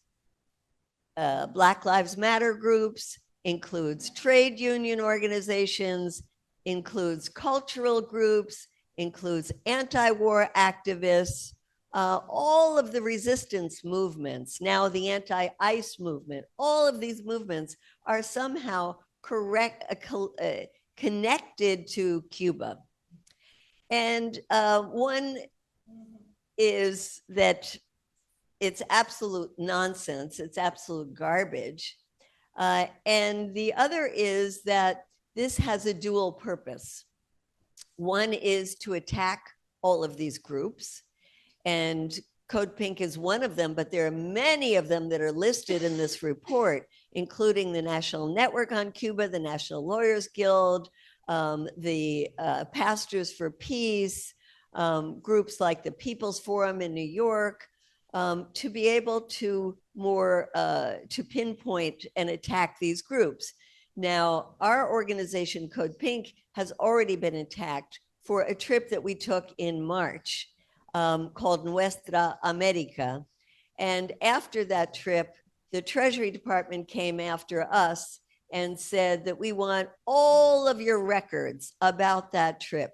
Speaker 5: Black Lives Matter groups, includes trade union organizations, includes cultural groups, includes anti-war activists, all of the resistance movements, now the anti-ICE movement, all of these movements are somehow connected to Cuba. And one is that it's absolute nonsense. It's absolute garbage. And the other is that this has a dual purpose. One is to attack all of these groups, and CodePINK is one of them, but there are many of them that are listed in this report, including the National Network on Cuba, the National Lawyers Guild, the Pastors for Peace, groups like the People's Forum in New York, to be able to more to pinpoint and attack these groups. Now, our organization, CodePINK, has already been attacked for a trip that we took in March called Nuestra America. And after that trip, the Treasury Department came after us and said that we want all of your records about that trip.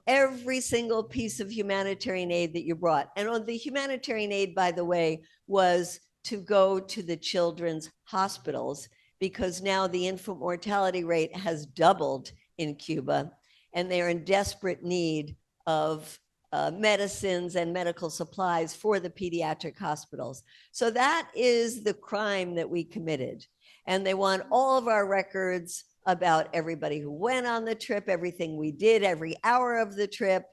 Speaker 5: Every single piece of humanitarian aid that you brought. And on the humanitarian aid, by the way, was to go to the children's hospitals, because now the infant mortality rate has doubled in Cuba, and they are in desperate need of medicines and medical supplies for the pediatric hospitals. So that is the crime that we committed. And they want all of our records about everybody who went on the trip, everything we did, every hour of the trip.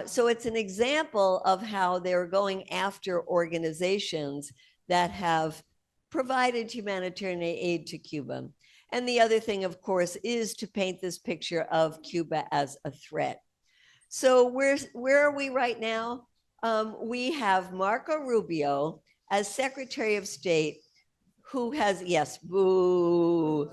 Speaker 5: So it's an example of how they're going after organizations that have provided humanitarian aid to Cuba. And the other thing, of course, is to paint this picture of Cuba as a threat. So where are we right now? We have Marco Rubio as Secretary of State, who has, yes, boo,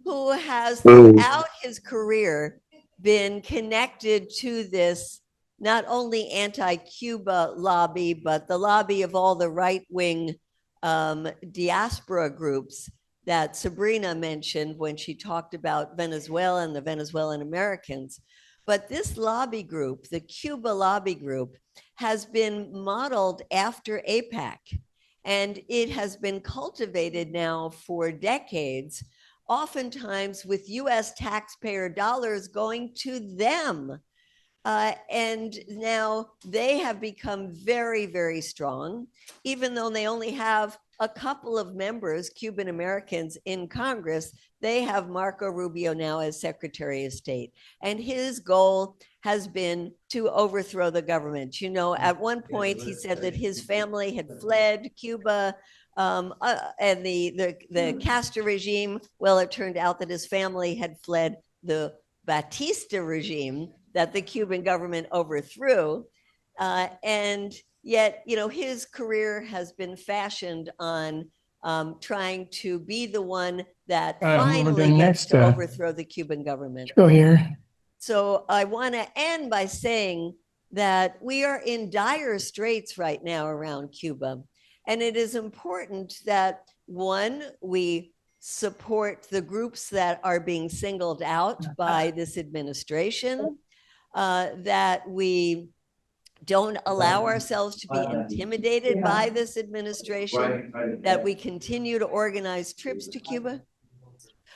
Speaker 5: who has throughout his career been connected to this not only anti-Cuba lobby, but the lobby of all the right-wing diaspora groups that Sabrina mentioned when she talked about Venezuela and the Venezuelan Americans. But this lobby group, the Cuba lobby group, has been modeled after AIPAC, and it has been cultivated now for decades, oftentimes with US taxpayer dollars going to them. And now they have become very, very strong, even though they only have a couple of members, Cuban Americans, in Congress. They have Marco Rubio now as Secretary of State. And his goal has been to overthrow the government. You know, at one point he said that his family had fled Cuba and the Castro regime. Well, it turned out that his family had fled the Batista regime that the Cuban government overthrew. And yet, you know, his career has been fashioned on trying to be the one that finally gets to overthrow the Cuban government.
Speaker 6: Go here.
Speaker 5: So I want to end by saying that we are in dire straits right now around Cuba. And it is important that, one, we support the groups that are being singled out by this administration, that we don't allow ourselves to be intimidated by this administration, that we continue to organize trips to Cuba.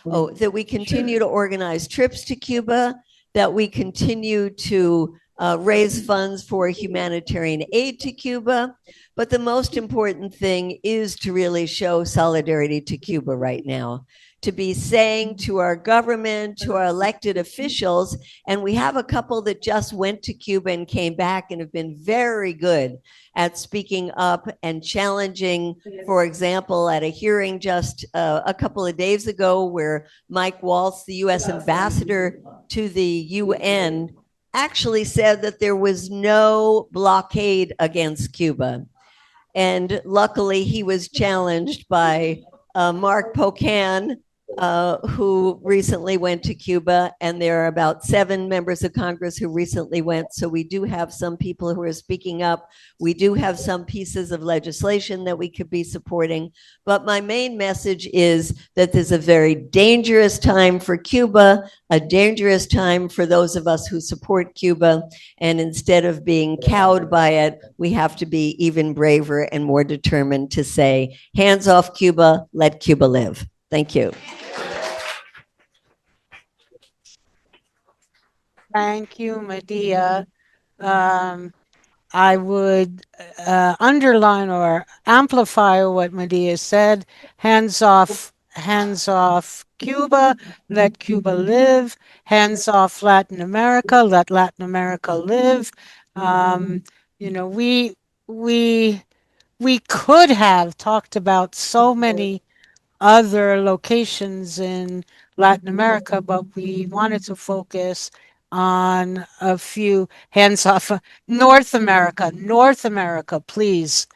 Speaker 5: That we continue to organize trips to Cuba, that we continue to raise funds for humanitarian aid to Cuba. But the most important thing is to really show solidarity to Cuba right now, to be saying to our government, to our elected officials, and we have a couple that just went to Cuba and came back and have been very good at speaking up and challenging, for example, at a hearing just a couple of days ago where Mike Waltz, the US ambassador to the UN, actually said that there was no blockade against Cuba. And luckily, he was challenged by Mark Pocan, who recently went to Cuba, and there are about 7 members of Congress who recently went. So we do have some people who are speaking up. We do have some pieces of legislation that we could be supporting. But my main message is that there's a very dangerous time for Cuba, a dangerous time for those of us who support Cuba. And instead of being cowed by it, we have to be even braver and more determined to say, hands off Cuba, let Cuba live. Thank you.
Speaker 1: Thank you, Medea. I would underline or amplify what Medea said. Hands off Cuba, let Cuba live. Hands off Latin America, let Latin America live. You know, we could have talked about so many other locations in Latin America, but we wanted to focus on a few. Hands off North America, please.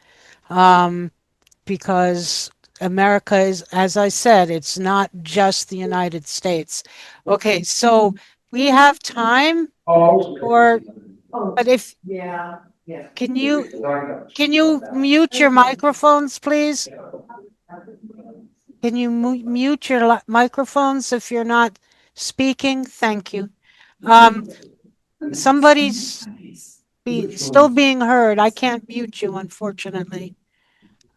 Speaker 1: Because America is, as I said, it's not just the United States. Okay, so we have time for, but if, can you mute your microphones, please? Can you mute your microphones if you're not speaking? Thank you. Somebody's still being heard. I can't mute you, unfortunately.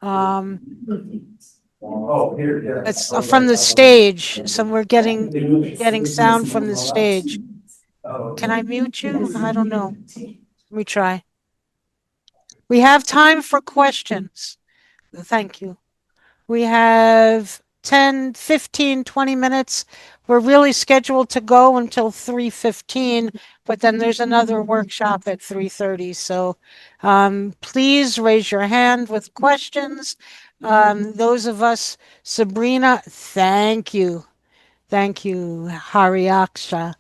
Speaker 1: It's from the stage. So we're getting sound from the stage. Can I mute you? I don't know. Let me try. We have time for questions. Thank you. We have 10, 15, 20 minutes. We're really scheduled to go until 3:15, but then there's another workshop at 3:30. So please raise your hand with questions. Those of us, Sabrina, thank you. Thank you, Hariaksha.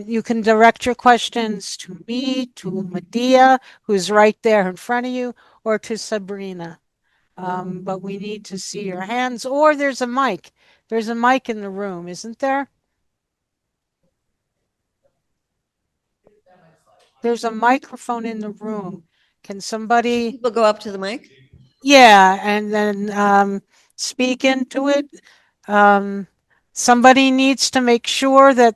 Speaker 1: You can direct your questions to me, to Medea, who's right there in front of you, or to Sabrina. But we need to see your hands, or there's a mic. There's a mic in the room, isn't there? There's a microphone in the room. Can somebody?
Speaker 5: People go up to the mic?
Speaker 1: Yeah, and then speak into it. Somebody needs to make sure that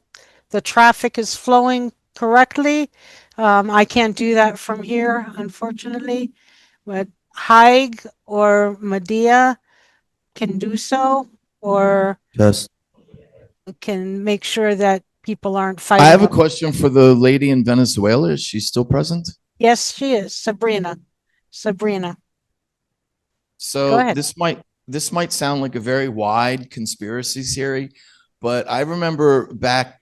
Speaker 1: the traffic is flowing correctly. I can't do that from here, unfortunately, but Haig or Medea can do so, or
Speaker 6: Yes.
Speaker 1: can make sure that people aren't fighting.
Speaker 6: I have a question for the lady in Venezuela. Is she still present?
Speaker 1: Yes, she is. Sabrina. Go
Speaker 6: So
Speaker 1: ahead.
Speaker 6: this might sound like a very wide conspiracy theory, but I remember back.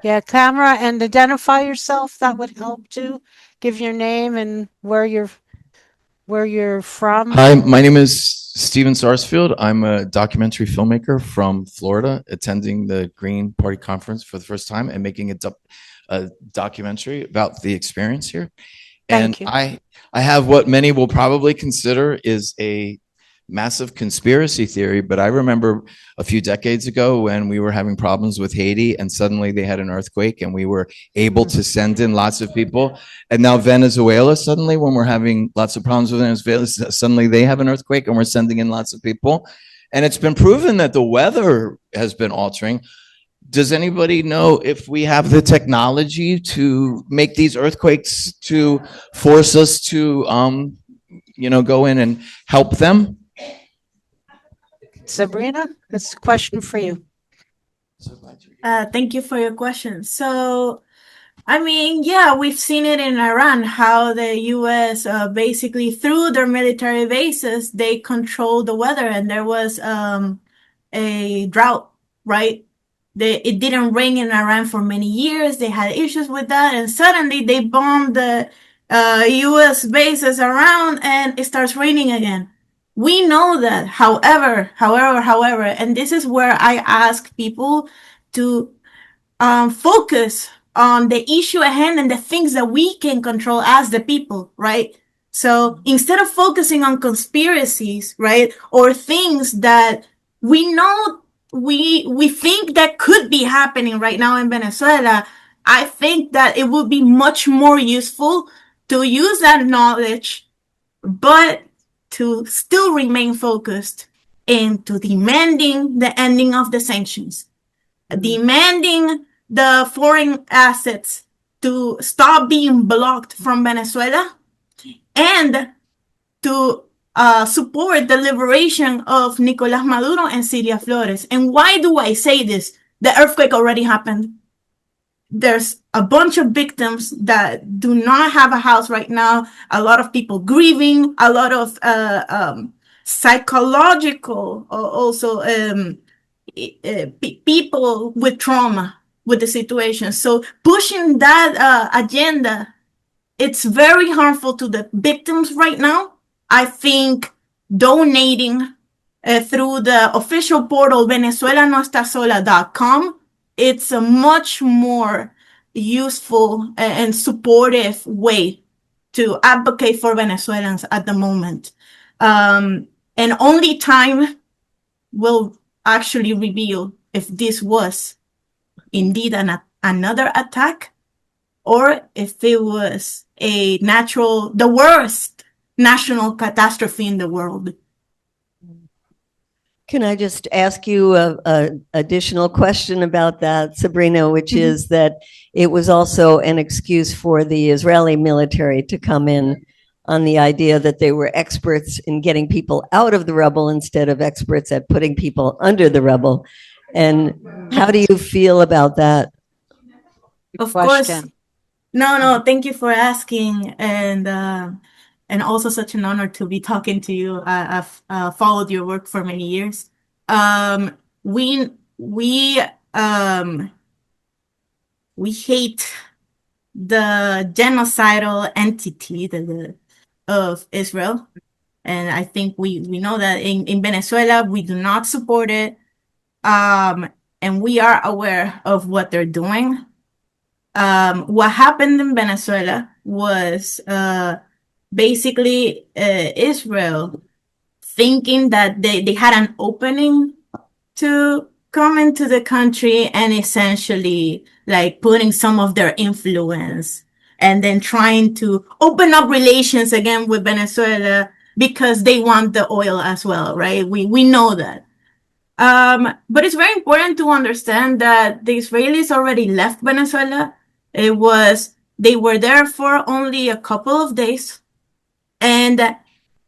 Speaker 1: Yeah, camera and identify yourself. That would help too. Give your name and where you're from.
Speaker 6: Hi, my name is Steven Sarsfield. I'm a documentary filmmaker from Florida, attending the Green Party conference for the first time and making a documentary about the experience here.
Speaker 1: Thank you.
Speaker 6: I have what many will probably consider is a massive conspiracy theory, but I remember a few decades ago when we were having problems with Haiti and suddenly they had an earthquake and we were able to send in lots of people. And now Venezuela, suddenly when we're having lots of problems with Venezuela, suddenly they have an earthquake and we're sending in lots of people. And it's been proven that the weather has been altering. Does anybody know if we have the technology to make these earthquakes to force us to, go in and help them?
Speaker 1: Sabrina, that's a question for you.
Speaker 4: Thank you for your question. So, I mean, yeah, we've seen it in Iran, how the US basically through their military bases, they control the weather, and there was a drought, right? It didn't rain in Iran for many years. They had issues with that, and suddenly they bombed the US bases around and it starts raining again. We know that. However, and this is where I ask people to focus on the issue at hand and the things that we can control as the people, right? So instead of focusing on conspiracies, right, or things that we know we think that could be happening right now in Venezuela, I think that it would be much more useful to use that knowledge, but to still remain focused into demanding the ending of the sanctions, demanding the foreign assets to stop being blocked from Venezuela, and to support the liberation of Nicolas Maduro and Cilia Flores. And why do I say this? The earthquake already happened. There's a bunch of victims that do not have a house right now, a lot of people grieving, a lot of psychological also people with trauma with the situation. So pushing that agenda, it's very harmful to the victims right now. I think donating through the official portal venezuelanoestasola.com, it's a much more useful and supportive way to advocate for Venezuelans at the moment. And only time will actually reveal if this was indeed another attack, or if it was the worst national catastrophe in the world.
Speaker 5: Can I just ask you a additional question about that, Sabrina, which is that it was also an excuse for the Israeli military to come in on the idea that they were experts in getting people out of the rubble instead of experts at putting people under the rubble. And how do you feel about that?
Speaker 4: Of course. No, thank you for asking. And also such an honor to be talking to you. I've followed your work for many years. We hate the genocidal entity of Israel. And I think we know that in Venezuela, we do not support it. And we are aware of what they're doing. What happened in Venezuela was basically Israel thinking that they had an opening to come into the country and essentially like putting some of their influence and then trying to open up relations again with Venezuela because they want the oil as well, right? We know that. But it's very important to understand that the Israelis already left Venezuela. They were there for only a couple of days. And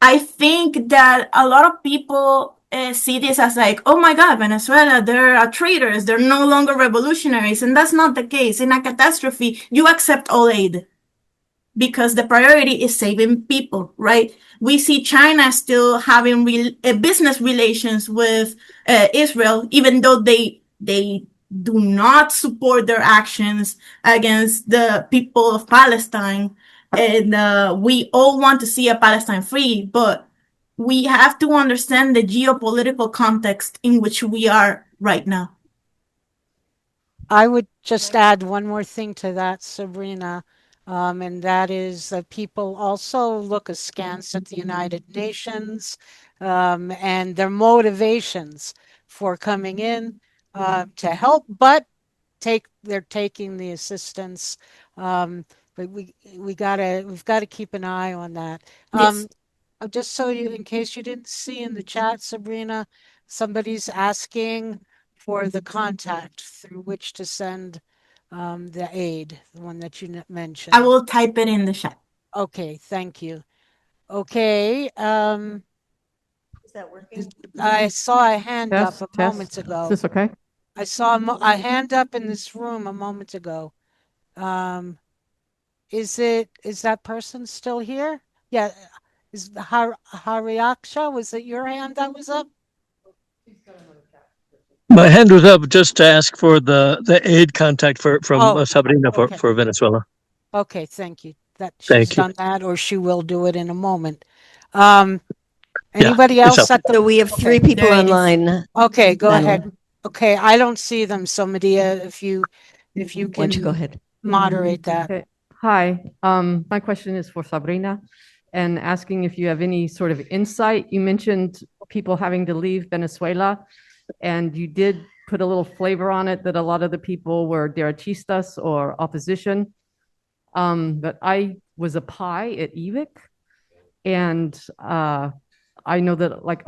Speaker 4: I think that a lot of people see this as like, oh my God, Venezuela, they're traitors. They're no longer revolutionaries. And that's not the case. In a catastrophe, you accept all aid because the priority is saving people, right? We see China still having business relations with Israel, even though they do not support their actions against the people of Palestine. And we all want to see a Palestine free, but we have to understand the geopolitical context in which we are right now.
Speaker 1: I would just add one more thing to that, Sabrina, and that is that people also look askance at the United Nations and their motivations for coming in to help, but they're taking the assistance. But we've got to keep an eye on that.
Speaker 4: Yes.
Speaker 1: Just so in case you didn't see in the chat, Sabrina, somebody's asking for the contact through which to send the aid, the one that you mentioned.
Speaker 4: I will type it in the chat.
Speaker 1: Okay, thank you. Okay,
Speaker 5: Is that working?
Speaker 1: I saw a hand up a moment
Speaker 7: Is
Speaker 1: ago.
Speaker 7: this okay?
Speaker 1: I saw a hand up in this room a moment ago. Is that person still here? Yeah. Is Hariaksha, was it your hand that was up?
Speaker 7: My hand was up just to ask for the aid contact from Sabrina
Speaker 1: okay.
Speaker 7: for Venezuela.
Speaker 1: Okay, thank you. That she's
Speaker 7: Thank you.
Speaker 1: done that, or she will do it in a moment. Anybody
Speaker 7: it's
Speaker 1: else
Speaker 7: up.
Speaker 1: at the?
Speaker 5: So we have three people
Speaker 4: There it is.
Speaker 5: online.
Speaker 1: Okay, go
Speaker 5: Madeline.
Speaker 1: ahead. Okay, I don't see them, so Medea, if you
Speaker 5: Why don't you go
Speaker 1: can
Speaker 5: ahead?
Speaker 1: moderate that.
Speaker 8: Okay. Hi, my question is for Sabrina and asking if you have any sort of insight. You mentioned people having to leave Venezuela, and you did put a little flavor on it that a lot of the people were derechistas or opposition. But I was a PI at EVIC, and I know that like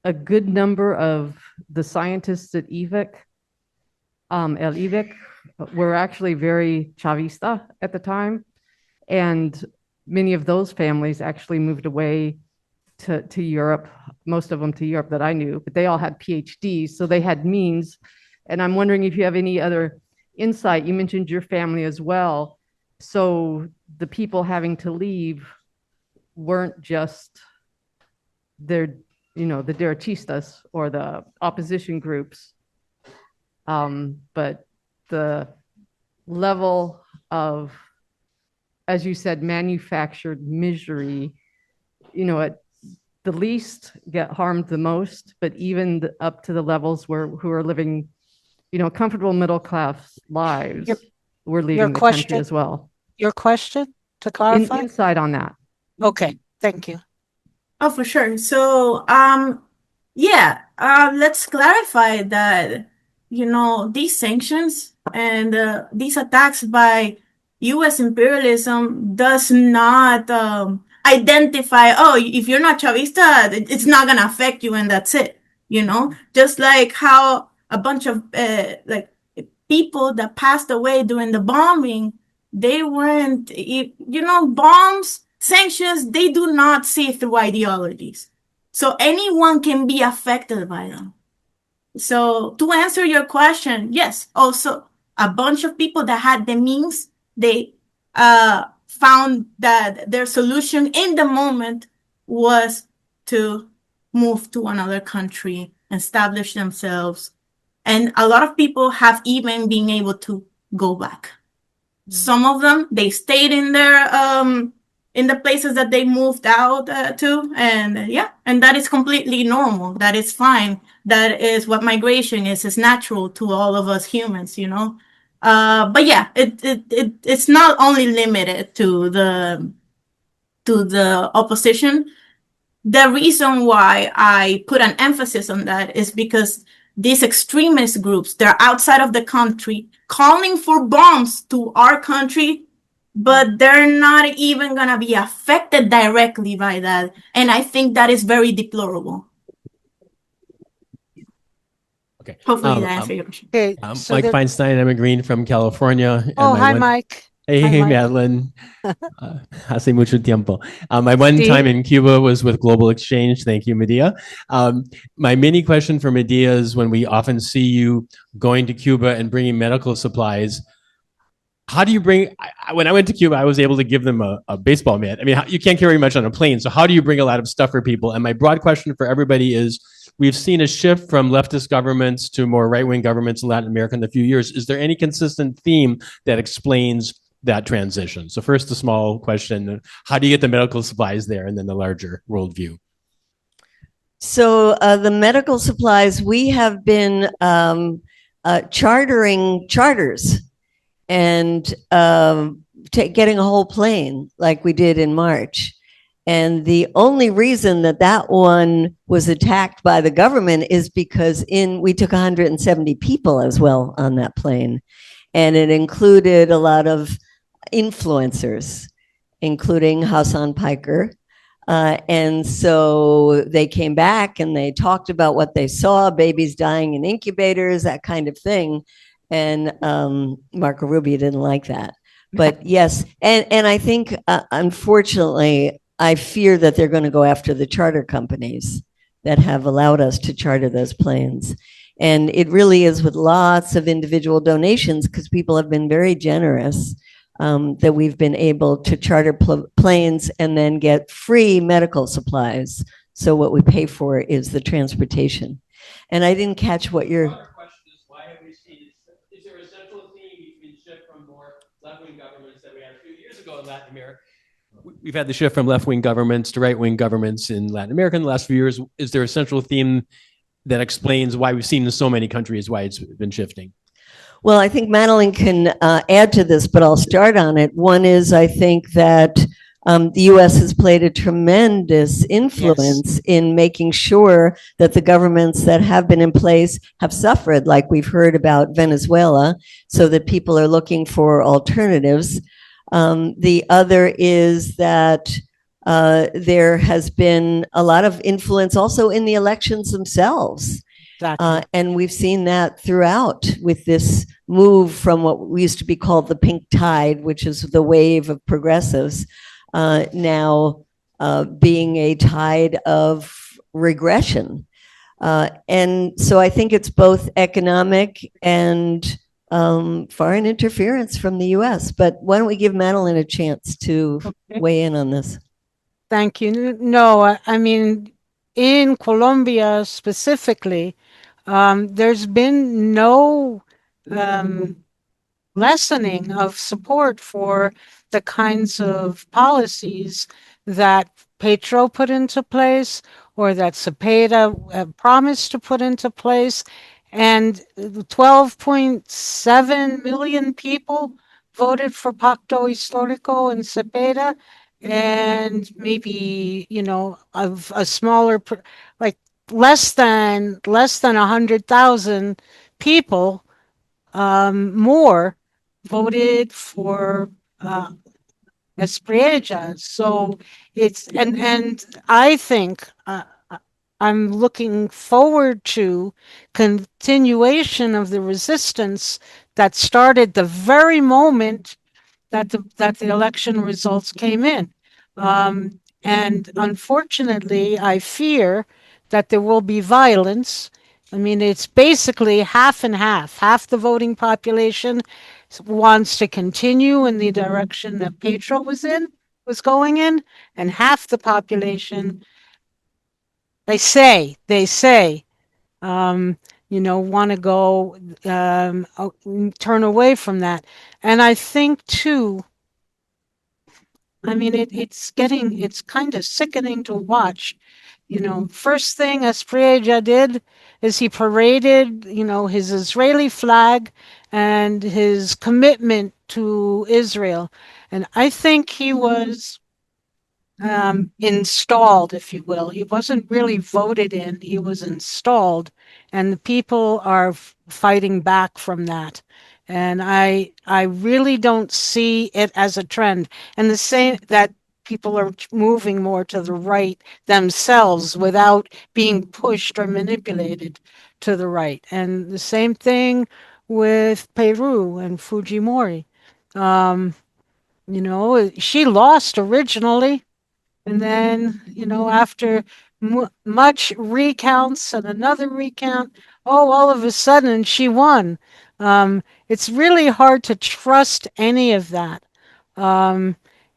Speaker 8: a good number of the scientists at EVIC, El EVIC, were actually very Chavista at the time. And many of those families actually moved away to Europe, most of them to Europe that I knew, but they all had PhDs, so they had means. And I'm wondering if you have any other insight. You mentioned your family as well. So the people having to leave weren't just the derechistas or the opposition groups, but the level of, as you said, manufactured misery, at the least get harmed the most, but even up to the levels who are living, comfortable middle class lives, we're leaving the country as well.
Speaker 1: Your question, to clarify?
Speaker 8: Insight on that.
Speaker 1: Okay, thank you.
Speaker 4: Oh, for sure. So, let's clarify that, these sanctions and these attacks by U.S. imperialism does not identify, oh, if you're not Chavista, it's not going to affect you and that's it. Just like how a bunch of people that passed away during the bombing, they weren't, bombs, sanctions, they do not see through ideologies. So anyone can be affected by them. So to answer your question, yes, also a bunch of people that had the means, they found that their solution in the moment was to move to another country, establish themselves. And a lot of people have even been able to go back. Mm-hmm. Some of them, they stayed in their in the places that they moved out to, and and that is completely normal. That is fine. That is what migration is. It's natural to all of us humans, But yeah, it's not only limited to the opposition. The reason why I put an emphasis on that is because these extremist groups, they're outside of the country calling for bombs to our country, but they're not even going to be affected directly by that. And I think that is very deplorable.
Speaker 9: Okay.
Speaker 4: Hopefully that answers your question.
Speaker 1: Okay,
Speaker 9: Mike Feinstein, I'm a Green from California.
Speaker 1: Hi, Mike.
Speaker 9: Hey, Madeline. Hace mucho tiempo. My one time in Cuba was with Global Exchange. Thank you, Medea. My mini question for Medea is, when we often see you going to Cuba and bringing medical supplies, how do you bring, when I went to Cuba, I was able to give them a baseball mitt. I mean, you can't carry much on a plane. So how do you bring a lot of stuff for people? And my broad question for everybody is, we've seen a shift from leftist governments to more right-wing governments in Latin America in a few years. Is there any consistent theme that explains that transition? So first, the small question, how do you get the medical supplies there? And then the larger worldview.
Speaker 5: So the medical supplies, we have been chartering charters and getting a whole plane like we did in March. And the only reason that one was attacked by the government is because we took 170 people as well on that plane. And it included a lot of influencers, including Hassan Piker. And so they came back and they talked about what they saw, babies dying in incubators, that kind of thing. And Marco Rubio didn't like that. But yes, and I think, unfortunately, I fear that they're going to go after the charter companies that have allowed us to charter those planes. And it really is with lots of individual donations, because people have been very generous, that we've been able to charter planes and then get free medical supplies. So what we pay for is the transportation. And I didn't catch what your
Speaker 9: question is, why have we seen, is there a central theme between shift from more left-wing governments that we had a few years ago in Latin America? We've had the shift from left-wing governments to right-wing governments in Latin America in the last few years. Is there a central theme that explains why we've seen in so many countries why it's been shifting?
Speaker 5: Well, I think Madelyn can add to this, but I'll start on it. One is, I think that the U.S. has played a tremendous influence in making sure that the governments that have been in place have suffered, like we've heard about Venezuela, so that people are looking for alternatives. The other is that there has been a lot of influence also in the elections themselves.
Speaker 1: Exactly.
Speaker 5: And we've seen that throughout with this move from what we used to be called the pink tide, which is the wave of progressives, now being a tide of regression. And so I think it's both economic and foreign interference from the US. But why don't we give Madelyn a chance to weigh in on this?
Speaker 1: Thank you. No, I mean, in Colombia specifically, there's been no lessening of support for the kinds of policies that Petro put into place or that Cepeda promised to put into place. And 12.7 million people voted for Pacto Histórico and Cepeda, and maybe, you know, of a smaller, like less than 100,000 people more voted for Espriella. So it's, and I think I'm looking forward to continuation of the resistance that started the very moment that the election results came in. And unfortunately, I fear that there will be violence. I mean, it's basically half and half. Half the voting population wants to continue in the direction that Petro was going in, and half the population, they say, you know, want to go turn away from that. And I think too, I mean, it's kind of sickening to watch. You know, first thing Espriella did is he paraded, you know, his Israeli flag and his commitment to Israel. And I think he was installed, if you will. He wasn't really voted in, he was installed. And the people are fighting back from that. And I really don't see it as a trend. And the same that people are moving more to the right themselves without being pushed or manipulated to the right. And the same thing with Peru and Fujimori. You know, she lost originally, and then, you know, after much recounts and another recount, oh, all of a sudden she won. It's really hard to trust any of that.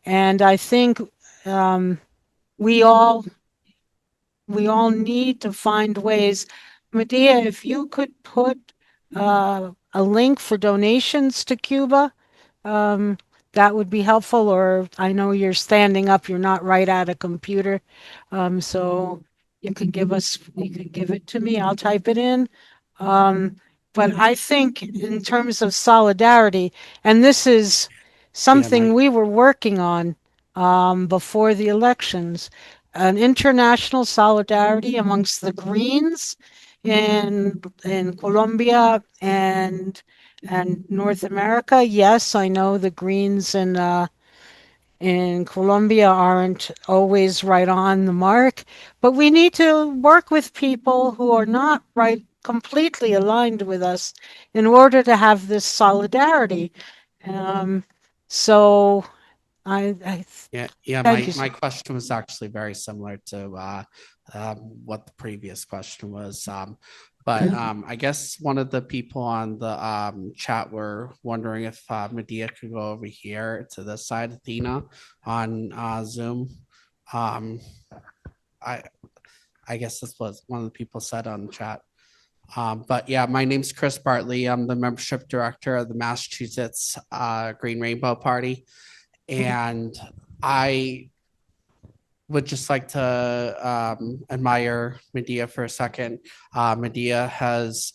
Speaker 1: And I think we all need to find ways. Medea, if you could put a link for donations to Cuba, that would be helpful. Or I know you're standing up, you're not right at a computer. So you could give it to me, I'll type it in. But I think in terms of solidarity, and this is something we were working on before the elections, an international solidarity amongst the Greens in Colombia and North America. Yes, I know the Greens in Colombia aren't always right on the mark, but we need to work with people who are not right completely aligned with us in order to have this solidarity. So I
Speaker 10: Yeah,
Speaker 1: thank you.
Speaker 10: my question was actually very similar to what the previous question was. But I guess one of the people on the chat were wondering if Medea could go over here to this side, Athena, on Zoom. I I guess that's what one of the people said on the chat. But yeah, my name's Chris Bartley. I'm the membership director of the Massachusetts Green Rainbow Party, and I would just like to admire Medea for a second. Medea has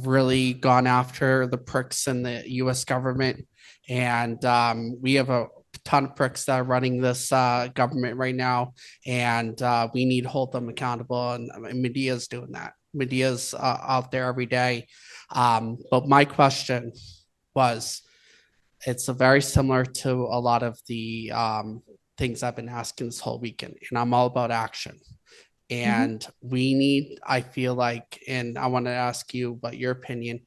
Speaker 10: really gone after the pricks in the U.S. government, and we have a ton of pricks that are running this government right now, and we need to hold them accountable. And Medea's doing that. Medea's out there every day. But my question was, it's very similar to a lot of the things I've been asking this whole weekend, and I'm all about action. And we need, I feel like, and I want to ask you about your opinion.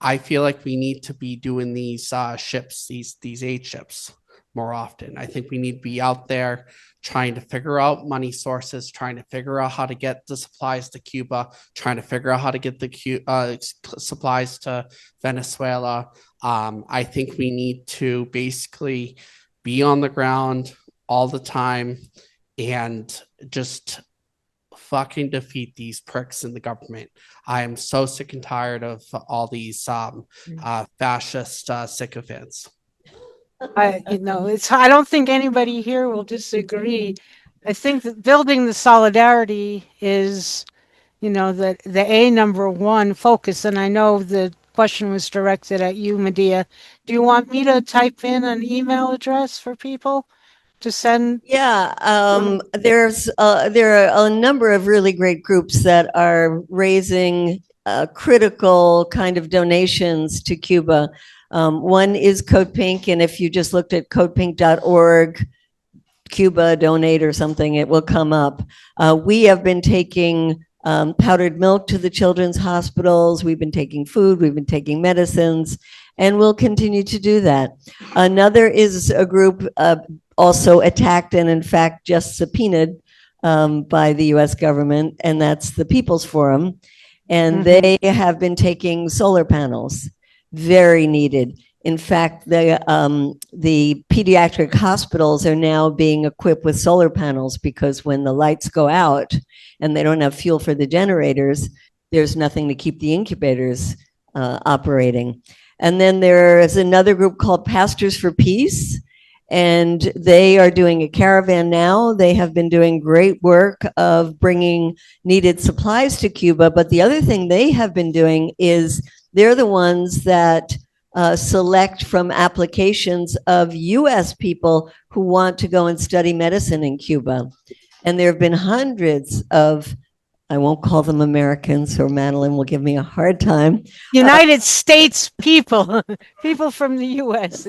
Speaker 10: I feel like we need to be doing these ships, these aid ships more often. I think we need to be out there trying to figure out money sources, trying to figure out how to get the supplies to Cuba, trying to figure out how to get the supplies to Venezuela. I think we need to basically be on the ground all the time and just fucking defeat these pricks in the government. I am so sick and tired of all these fascist sycophants.
Speaker 1: I don't think anybody here will disagree. I think that building the solidarity is, the number one focus. And I know the question was directed at you, Medea. Do you want me to type in an email address for people to send?
Speaker 5: Yeah, there are a number of really great groups that are raising critical kind of donations to Cuba. One is CodePINK, and if you just looked at codepink.org, Cuba donate or something, it will come up. We have been taking powdered milk to the children's hospitals. We've been taking food, we've been taking medicines, and we'll continue to do that. Another is a group also attacked and in fact just subpoenaed by the US government, and that's the People's Forum. And they have been taking solar panels, very needed. In fact, the pediatric hospitals are now being equipped with solar panels because when the lights go out and they don't have fuel for the generators, there's nothing to keep the incubators operating. And then there is another group called Pastors for Peace, and they are doing a caravan now. They have been doing great work of bringing needed supplies to Cuba. But the other thing they have been doing is they're the ones that select from applications of US people who want to go and study medicine in Cuba. And there have been hundreds of, I won't call them Americans, or Madelyn will give me a hard time.
Speaker 1: United States people, people from the US.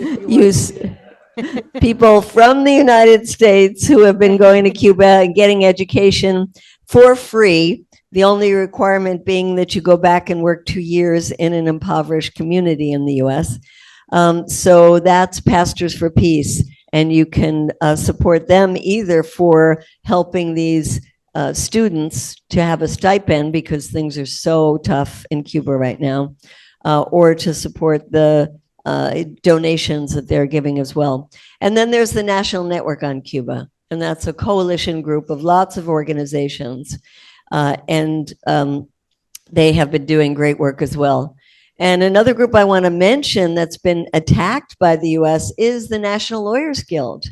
Speaker 5: People from the United States who have been going to Cuba and getting education for free. The only requirement being that you go back and work 2 years in an impoverished community in the US. So that's Pastors for Peace. And you can support them either for helping these students to have a stipend because things are so tough in Cuba right now, or to support the donations that they're giving as well. And then there's the National Network on Cuba, and that's a coalition group of lots of organizations. And they have been doing great work as well. And another group I want to mention that's been attacked by the US is the National Lawyers Guild.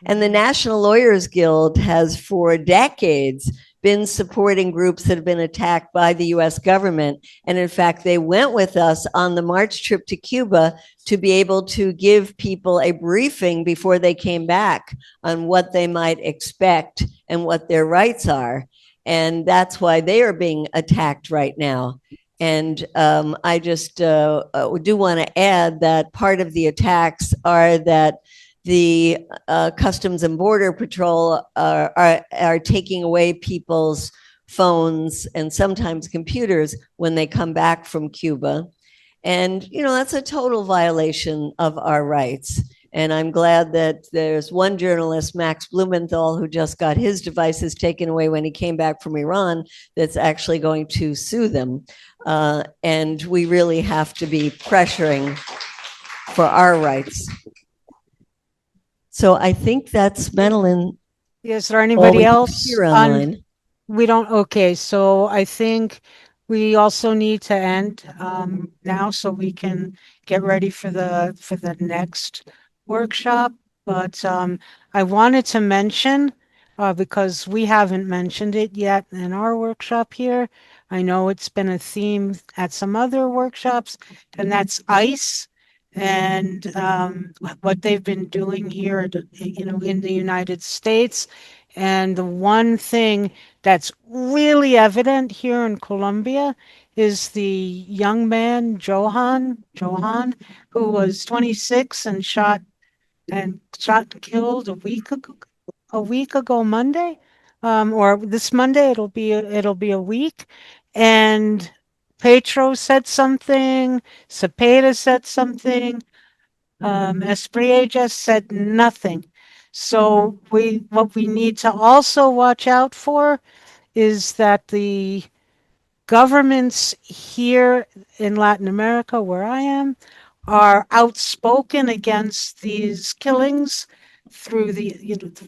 Speaker 5: And the National Lawyers Guild has for decades been supporting groups that have been attacked by the US government. And in fact, they went with us on the March trip to Cuba to be able to give people a briefing before they came back on what they might expect and what their rights are. And that's why they are being attacked right now. And I just do want to add that part of the attacks are that the Customs and Border Patrol are taking away people's phones and sometimes computers when they come back from Cuba. And, that's a total violation of our rights. And I'm glad that there's one journalist, Max Blumenthal, who just got his devices taken away when he came back from Iran, that's actually going to sue them. And we really have to be pressuring for our rights. So I think that's Madelyn.
Speaker 1: Is there anybody else
Speaker 5: here online?
Speaker 1: We don't. Okay, so I think we also need to end now, so we can get ready for the next workshop. But I wanted to mention because we haven't mentioned it yet in our workshop here. I know it's been a theme at some other workshops, and that's ICE and what they've been doing here, in the United States. And the one thing that's really evident here in Colombia is the young man, Johan, who was 26 and shot and killed a week ago Monday, or this Monday, it'll be a week. And Petro said something, Cepeda said something, Esprit just said nothing. So what we need to also watch out for is that the governments here in Latin America, where I am, are outspoken against these killings through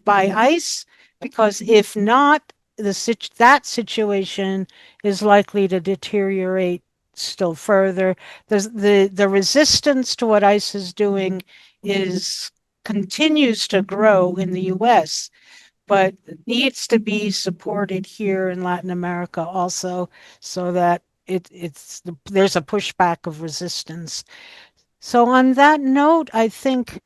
Speaker 1: by ICE, because if not, that situation is likely to deteriorate still further. The resistance to what ICE is doing continues to grow in the US, but needs to be supported here in Latin America also, so that there's a pushback of resistance. So on that note, I think